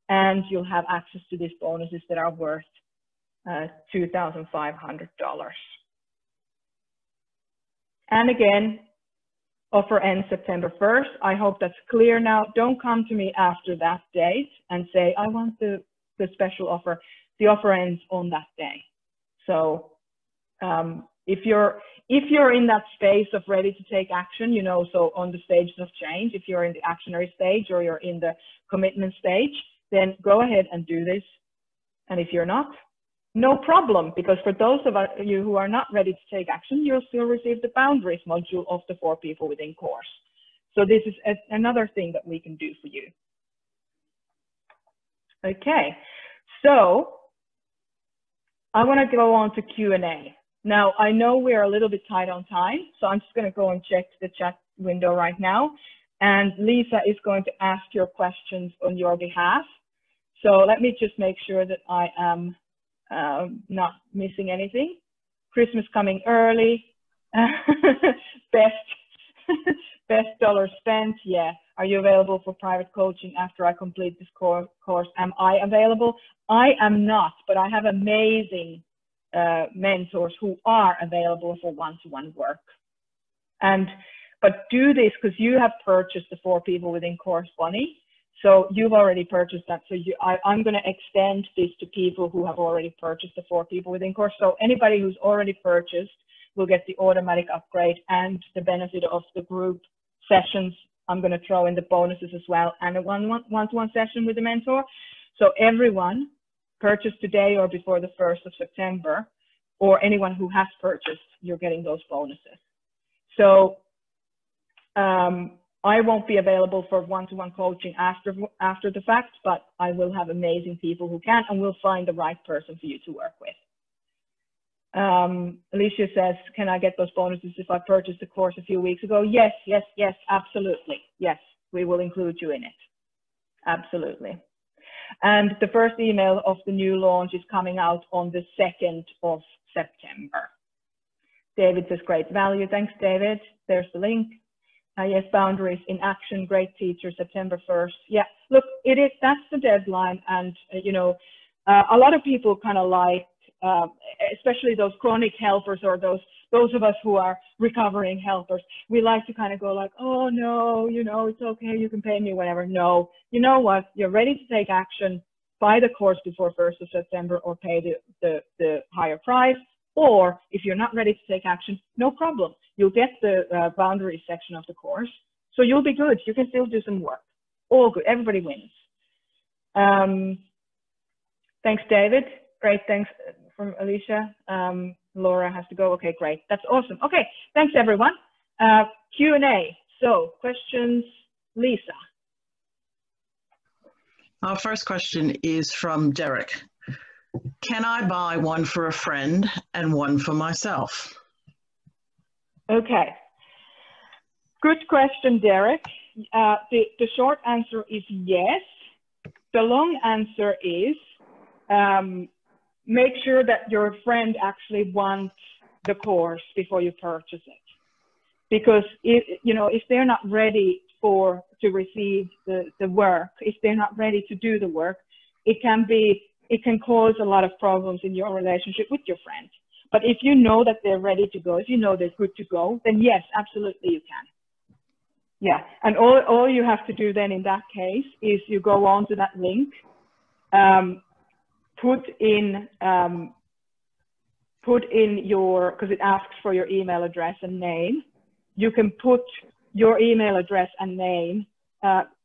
and you'll have access to these bonuses that are worth $2,500. And again, offer ends September 1st. I hope that's clear now. Don't come to me after that date and say, I want the special offer. The offer ends on that day. So if you're in that space of ready to take action, you know, so on the stages of change, if you're in the actionary stage or you're in the commitment stage, then go ahead and do this. And if you're not, no problem, because for those of you who are not ready to take action, you'll still receive the boundaries module of the 4 People Within course. So this is another thing that we can do for you. Okay, so I want to go on to Q&A. Now, I know we're a little bit tight on time, so I'm just going to go and check the chat window right now. And Lisa is going to ask your questions on your behalf. So let me just make sure that I am not missing anything. Christmas coming early. best dollar spent. Yeah. Are you available for private coaching after I complete this course? Am I available? I am not, but I have amazing mentors who are available for one-to-one work. But do this because you have purchased the 4 People Within course, Bonnie. So you've already purchased that. So I'm going to extend this to people who have already purchased the 4 People Within course. So anybody who's already purchased will get the automatic upgrade and the benefit of the group sessions. I'm going to throw in the bonuses as well, and a one-to-one session with the mentor. So everyone purchased today or before the 1st of September, or anyone who has purchased, you're getting those bonuses. So I won't be available for one-to-one coaching after the fact, but I will have amazing people who can, and we'll find the right person for you to work with. Alicia says, can I get those bonuses if I purchased the course a few weeks ago? Yes, yes, yes, absolutely. Yes, we will include you in it. Absolutely. And the first email of the new launch is coming out on the 2nd of September. David says, great value. Thanks, David. There's the link. Yes, boundaries in action, great teacher, September 1st. Yeah, look, that's the deadline. And, you know, a lot of people kind of like, especially those chronic helpers or those of us who are recovering helpers, we like to kind of go like, oh no, you know, it's okay, you can pay me whenever. No, you know what, you're ready to take action, buy the course before 1st of September or pay the higher price. Or if you're not ready to take action, no problem. You'll get the boundaries section of the course. So you'll be good. You can still do some work. All good. Everybody wins. Thanks, David. Great. Thanks from Alicia. Laura has to go. Okay, great. That's awesome. Okay. Thanks, everyone. Q&A. So questions, Lisa. Our first question is from Derek. Can I buy one for a friend and one for myself? Okay. Good question, Derek. The short answer is yes. The long answer is make sure that your friend actually wants the course before you purchase it. Because if they're not ready to receive the work, if they're not ready to do the work, it can cause a lot of problems in your relationship with your friend. But if you know that they're ready to go, if you know they're good to go, then yes, absolutely you can. Yeah, and all you have to do then in that case is you go on to that link, put in your, because it asks for your email address and name. You can put your email address and name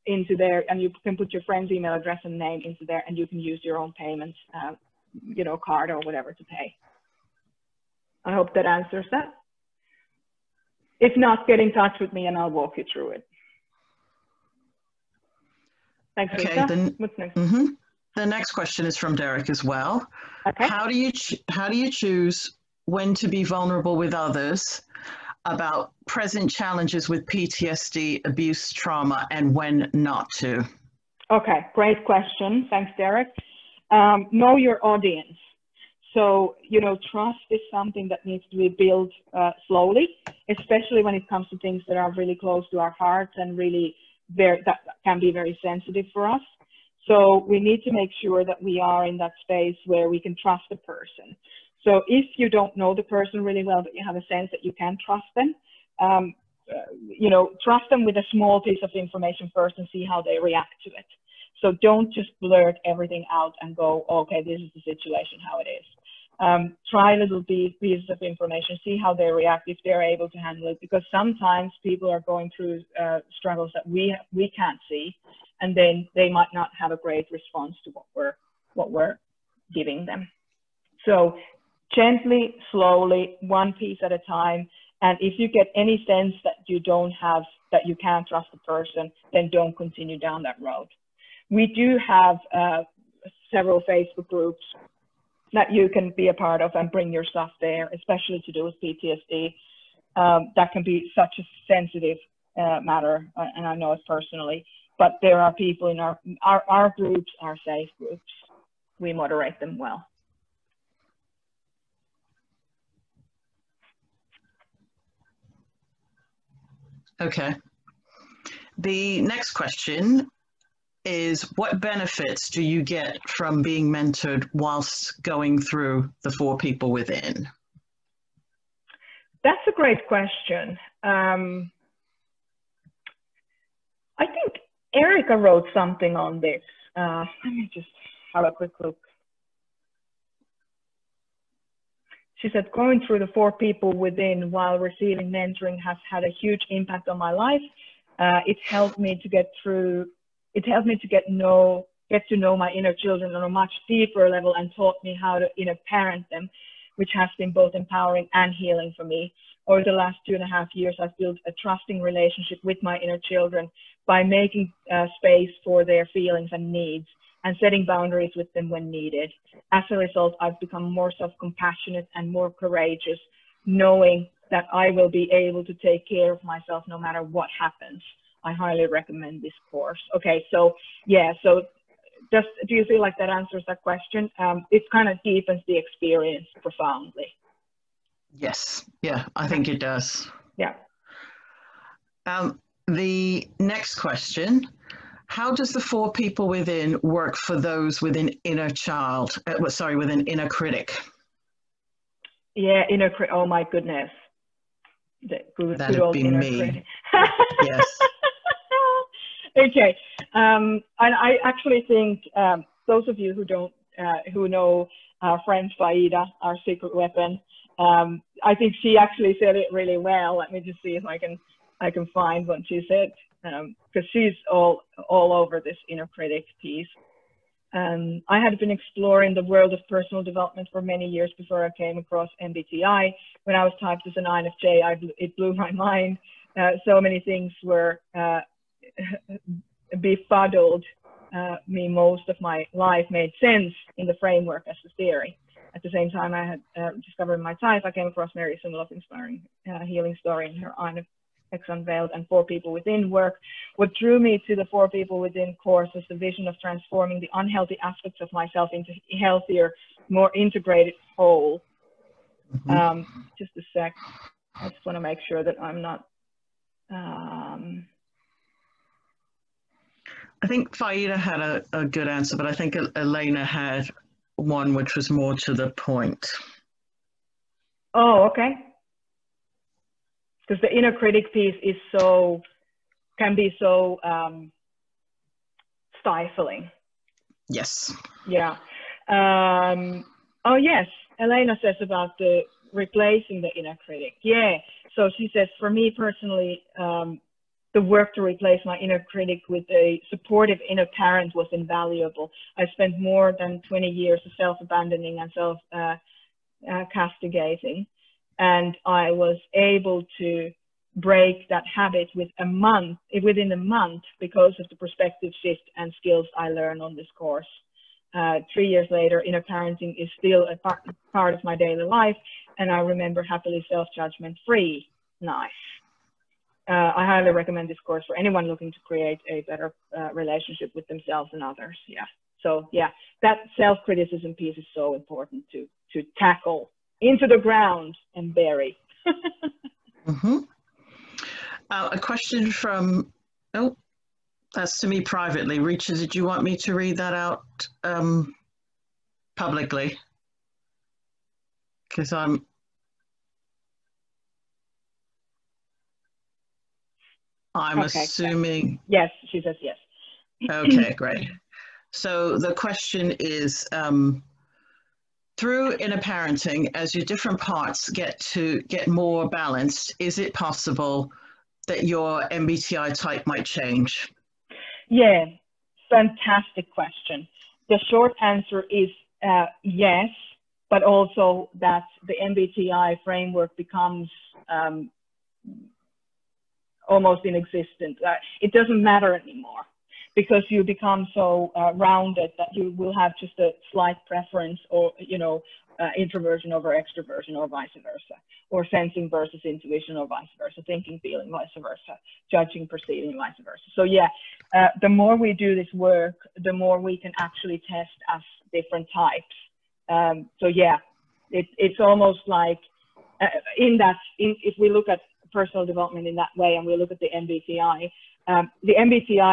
into there, and you can put your friend's email address and name into there, and you can use your own payments, card or whatever to pay. I hope that answers that. If not, get in touch with me and I'll walk you through it. Thanks, okay, Lisa. What's next? The next question is from Derek as well. Okay. How do you choose when to be vulnerable with others about present challenges with PTSD, abuse, trauma, and when not to? Okay, great question. Thanks, Derek. Know your audience. So, trust is something that needs to be built slowly, especially when it comes to things that are really close to our hearts and really that can be very sensitive for us. So we need to make sure that we are in that space where we can trust the person. So if you don't know the person really well, but you have a sense that you can trust them, trust them with a small piece of information first and see how they react to it. So don't just blurt everything out and go, okay, this is the situation, how it is. Try little pieces of information, see how they react, if they're able to handle it, because sometimes people are going through struggles that we can't see, and then they might not have a great response to what we're giving them. So gently, slowly, one piece at a time. And if you get any sense that you can't trust the person, then don't continue down that road. We do have several Facebook groups that you can be a part of and bring your stuff there, especially to do with PTSD. That can be such a sensitive matter, and I know it personally. But there are people in our groups, are safe groups. We moderate them well. Okay. The next question is, what benefits do you get from being mentored whilst going through the 4 people within? That's a great question. I think Erica wrote something on this. Let me just have a quick look. She said, going through the 4 people within while receiving mentoring has had a huge impact on my life. It's helped me to get to know my inner children on a much deeper level and taught me how to parent them. which has been both empowering and healing for me. Over the last 2.5 years, I've built a trusting relationship with my inner children by making space for their feelings and needs and setting boundaries with them when needed. As a result, I've become more self-compassionate and more courageous, knowing that I will be able to take care of myself no matter what happens. I highly recommend this course. Okay, so yeah, so just, do you feel like that answers that question? It kind of deepens the experience profoundly. Yes, yeah, I think it does. Yeah. The next question, how does the 4 people within work for those with an inner child, with an inner critic? Yeah, oh my goodness. That'd be me. Yes. Okay. And I actually think those of you who don't, who know our friend Faida, our secret weapon, I think she actually said it really well. Let me just see if I can find what she said, because she's all over this inner critic piece. I had been exploring the world of personal development for many years before I came across MBTI. When I was typed as an INFJ, it blew my mind. So many things were befuddled me. Most of my life made sense in the framework as the theory. At the same time, I had discovered my type. I came across Merja Sumiloff's inspiring healing story in her INFJ Unveiled and 4 People Within work. What drew me to the 4 People Within course was the vision of transforming the unhealthy aspects of myself into healthier, more integrated whole. Just a sec. I just want to make sure that I'm not. I think Faida had a good answer, but I think Elena had one which was more to the point. Oh, okay. Because the inner critic piece is can be so stifling. Yes. Yeah. Oh, yes. Elena says about replacing the inner critic. Yeah. So she says, for me personally, the work to replace my inner critic with a supportive inner parent was invaluable. I spent more than 20 years of self-abandoning and self-castigating. And I was able to break that habit within a month because of the perspective shift and skills I learned on this course. 3 years later, inner parenting is still a part of my daily life, and I remember happily self-judgment free. Nice. I highly recommend this course for anyone looking to create a better relationship with themselves and others. Yeah. So yeah, that self-criticism piece is so important to tackle into the ground and bury. A question from, that's to me privately. Reacher, did you want me to read that out publicly? Because I'm okay, assuming. Yes, she says yes. Okay, great. So the question is, through inner parenting, as your different parts get more balanced, is it possible that your MBTI type might change? Yeah, fantastic question. The short answer is yes, but also that the MBTI framework becomes almost inexistent. It doesn't matter anymore because you become so rounded that you will have just a slight preference, or introversion over extroversion, or vice versa, or sensing versus intuition, or vice versa, thinking, feeling, vice versa, judging, perceiving, vice versa. So yeah, the more we do this work, the more we can actually test as different types. So yeah, it's almost like if we look at personal development in that way and we look at the MBTI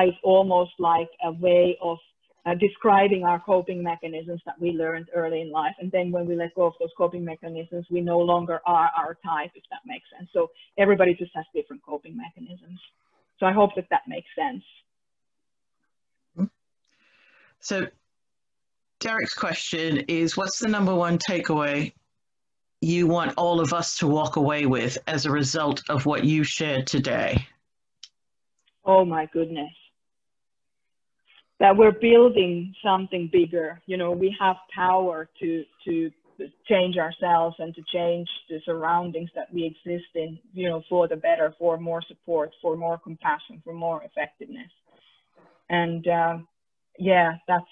is almost like a way of describing our coping mechanisms that we learned early in life. And then when we let go of those coping mechanisms, we no longer are our type, if that makes sense. So everybody just has different coping mechanisms. So I hope that makes sense. So Derek's question is, what's the #1 takeaway you want all of us to walk away with as a result of what you shared today? Oh my goodness. That we're building something bigger. We have power to change ourselves and to change the surroundings that we exist in, you know, for the better, for more support, for more compassion, for more effectiveness. And yeah, that's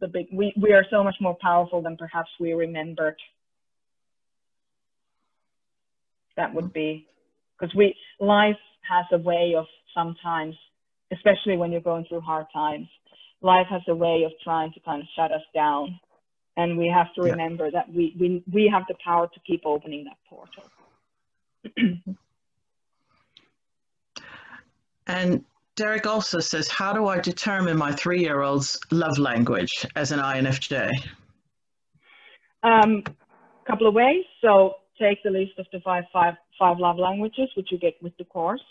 the big, we are so much more powerful than perhaps we remembered. That would be, because life has a way of sometimes, especially when you're going through hard times, life has a way of trying to kind of shut us down. And we have to remember that we have the power to keep opening that portal. And Derek also says, how do I determine my 3-year-old's love language as an INFJ? Couple of ways. So take the list of the five love languages, which you get with the course.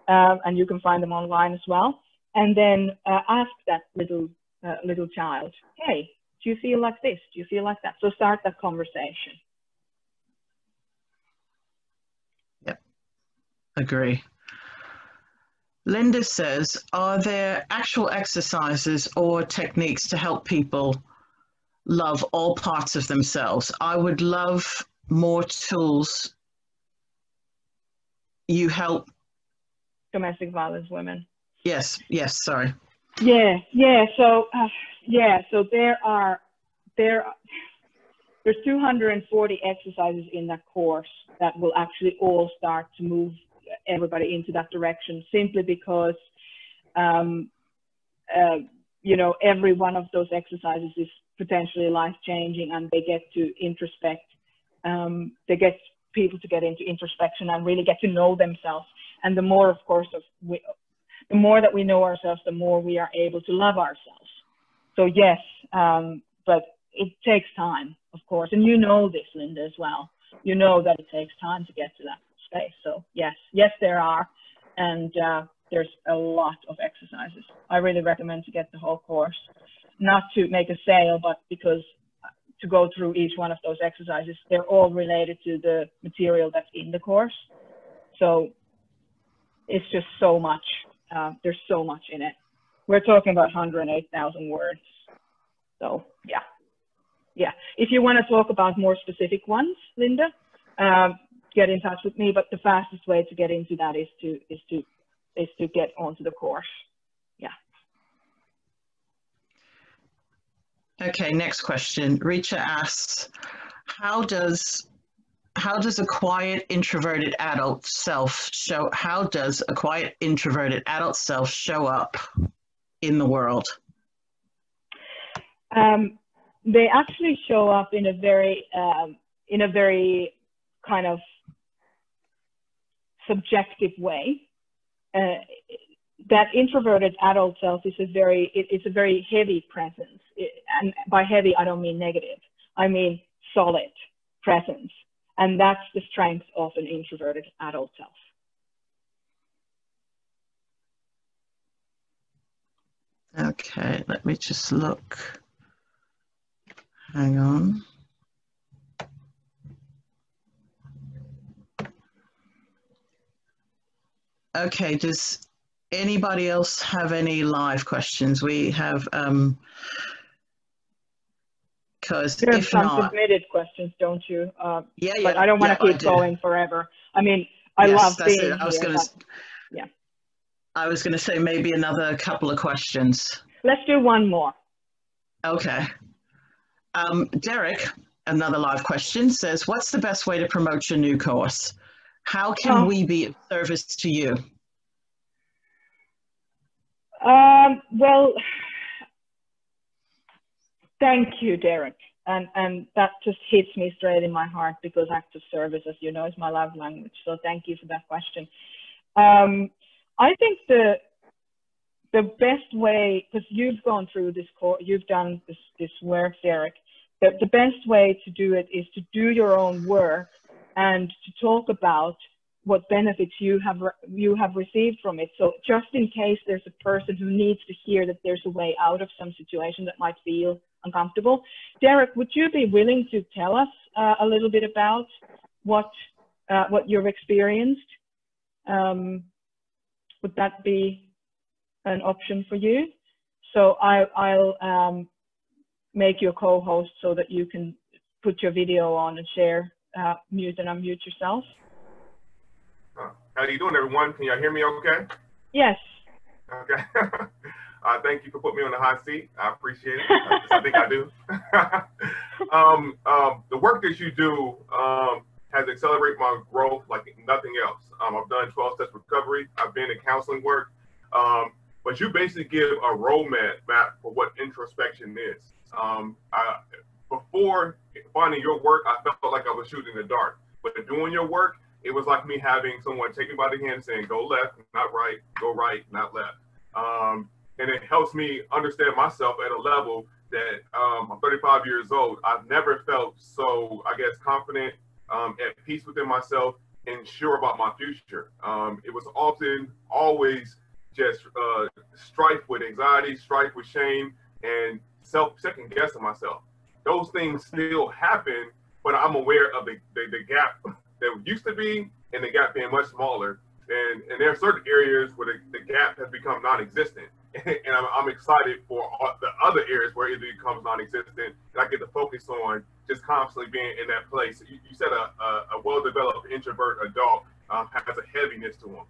And you can find them online as well. And then ask that little child, hey, do you feel like this? Do you feel like that? So start that conversation. Yep, agree. Linda says, are there actual exercises or techniques to help people love all parts of themselves? I would love more tools. You help domestic violence women. Yes, sorry. Yeah. So there's 240 exercises in that course that will actually all start to move everybody into that direction, simply because you know, every one of those exercises is potentially life-changing, and they get to introspect. They get people to get into introspection and really get to know themselves. And the more, of course, the more that we know ourselves, the more we are able to love ourselves. So yes, but it takes time, of course. And you know this, Linda, as well. You know that it takes time to get to that space. So yes, there are. And there's a lot of exercises. I really recommend to get the whole course, not to make a sale, but because to go through each one of those exercises. They're all related to the material that's in the course. So it's just so much. There's so much in it. We're talking about 108,000 words. So yeah. If you want to talk about more specific ones, Linda, get in touch with me. But the fastest way to get into that is to get onto the course. Yeah. Okay, next question. Richa asks, how does a quiet introverted adult self show up in the world? They actually show up in a very kind of subjective way. That introverted adult self is a very heavy presence. And by heavy, I don't mean negative. I mean solid presence. And that's the strength of an introverted adult self. Okay, let me just look. Hang on. Okay, does anybody else have any live questions? We have, because you have if some not, submitted questions, don't you? Yeah. But I don't want to keep going forever. I mean, I love being here. I was gonna say maybe another couple of questions. Let's do one more. Okay. Derek, another live question, says, what's the best way to promote your new course? How can we be of service to you? Well, thank you, Derek. And that just hits me straight in my heart, because acts of service, as you know, is my love language. So thank you for that question. I think the best way, because you've gone through this course, you've done this work, Derek, the best way to do it is to do your own work and to talk about what benefits you have received from it. So just in case there's a person who needs to hear that there's a way out of some situation that might feel uncomfortable. Derek, would you be willing to tell us a little bit about what you've experienced? Would that be an option for you? So I'll make you a co-host so that you can put your video on and share, mute and unmute yourself. How you doing, everyone? Can y'all hear me okay? Yes. Okay. Thank you for putting me on the hot seat. I appreciate it. I think I do. The work that you do has accelerated my growth like nothing else. I've done 12 steps recovery. I've been in counseling work. But you basically give a roadmap for what introspection is. Before finding your work, I felt like I was shooting in the dark. But doing your work, it was like me having someone take me by the hand saying, go left, not right, go right, not left. And it helps me understand myself at a level that I'm 35 years old. I've never felt so, I guess, confident, at peace within myself, and sure about my future. It was often, always just strife with anxiety, strife with shame, and second guessing myself. Those things still happen, but I'm aware of the gap that used to be, and the gap being much smaller. And there are certain areas where the gap has become non-existent. And I'm excited for the other areas where it becomes non-existent, and I get to focus on just constantly being in that place. You said a well-developed introvert adult has a heaviness to him.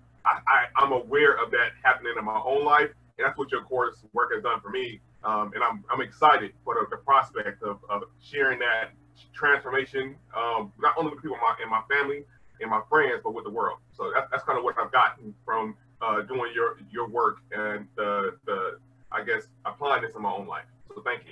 I'm aware of that happening in my own life, and that's what your course work has done for me. And I'm excited for the prospect of sharing that transformation, not only with people in my family and my friends, but with the world. So that's kind of what I've gotten from doing your work and I guess applying this in my own life. So thank you.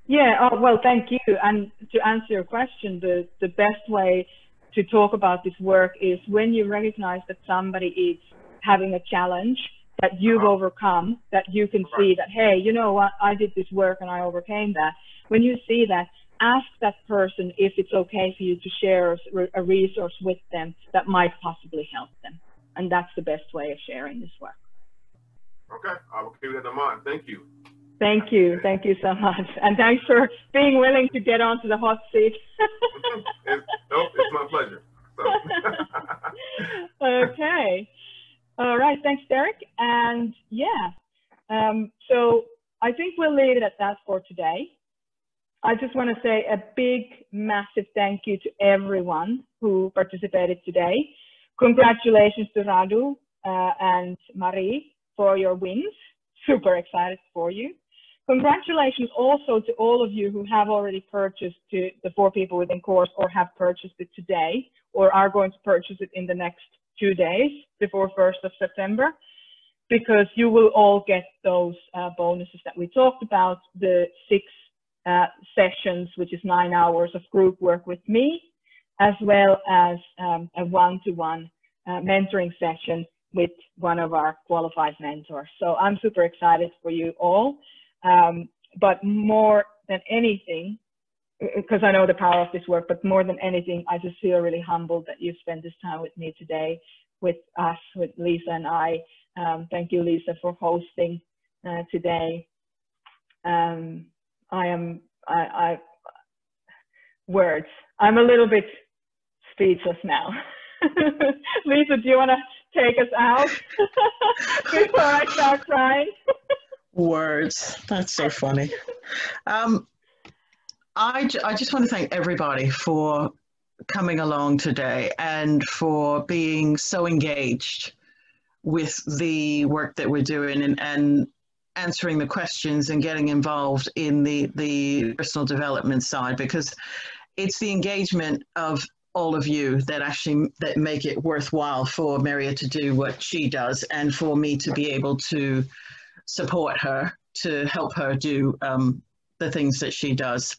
Yeah, well, thank you. And to answer your question, the best way to talk about this work is when you recognize that somebody is having a challenge that you've overcome, that you can see that, hey, you know what, I did this work and I overcame that. When you see that, ask that person if it's okay for you to share a resource with them that might possibly help them. And that's the best way of sharing this work. Okay, I will keep that in mind. Thank you. Thank you. Thank you so much. And thanks for being willing to get onto the hot seat. It's my pleasure. So. Okay. All right. Thanks, Derek. And yeah, so I think we'll leave it at that for today. I just want to say a big, massive thank you to everyone who participated today. Congratulations to Radu and Marie for your wins. Super excited for you. Congratulations also to all of you who have already purchased the 4 People Within course, or have purchased it today, or are going to purchase it in the next 2 days before 1st of September, because you will all get those bonuses that we talked about, the 6 sessions, which is 9 hours of group work with me, as well as a one-to-one mentoring session with one of our qualified mentors. So I'm super excited for you all. But more than anything, because I know the power of this work, but more than anything, I just feel really humbled that you spent this time with me today, with us, with Lisa and I. Thank you, Lisa, for hosting today. Words. I'm a little bit speechless now. Lisa, do you want to take us out before I start crying? Words. That's so funny. I just want to thank everybody for coming along today and for being so engaged with the work that we're doing and answering the questions and getting involved in the personal development side, because it's the engagement of all of you that make it worthwhile for Merja to do what she does, and for me to be able to support her, to help her do the things that she does.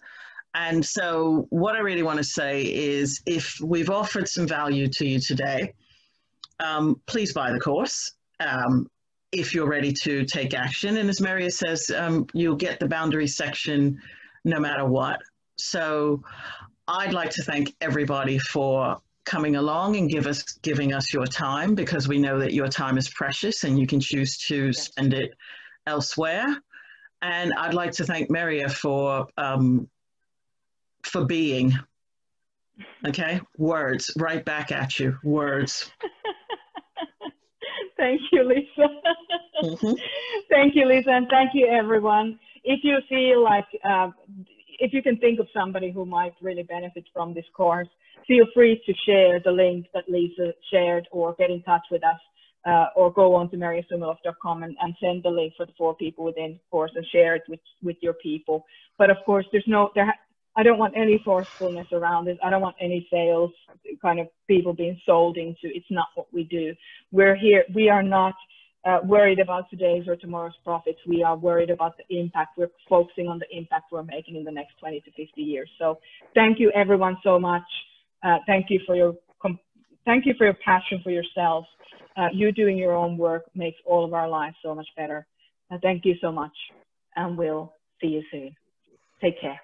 And so what I really want to say is, if we've offered some value to you today, please buy the course if you're ready to take action. And as Merja says, you'll get the boundaries section no matter what. So I'd like to thank everybody for coming along and giving us your time, because we know that your time is precious and you can choose to spend it elsewhere. And I'd like to thank Merja for being. Okay, words right back at you. Words. Thank you, Lisa. Thank you, Lisa, and thank you, everyone. If you feel like if you can think of somebody who might really benefit from this course, feel free to share the link that Lisa shared, or get in touch with us, or go on to merjasumiloff.com and send the link for the 4 people within the course and share it with your people. But of course, I don't want any forcefulness around it. I don't want any sales kind of people being sold into. It's not what we do. We're here. We are not worried about today's or tomorrow's profits. We are worried about the impact. We're focusing on the impact we're making in the next 20 to 50 years. So thank you everyone so much. Thank you for your passion for yourselves. You doing your own work makes all of our lives so much better. Thank you so much, and we'll see you soon. Take care.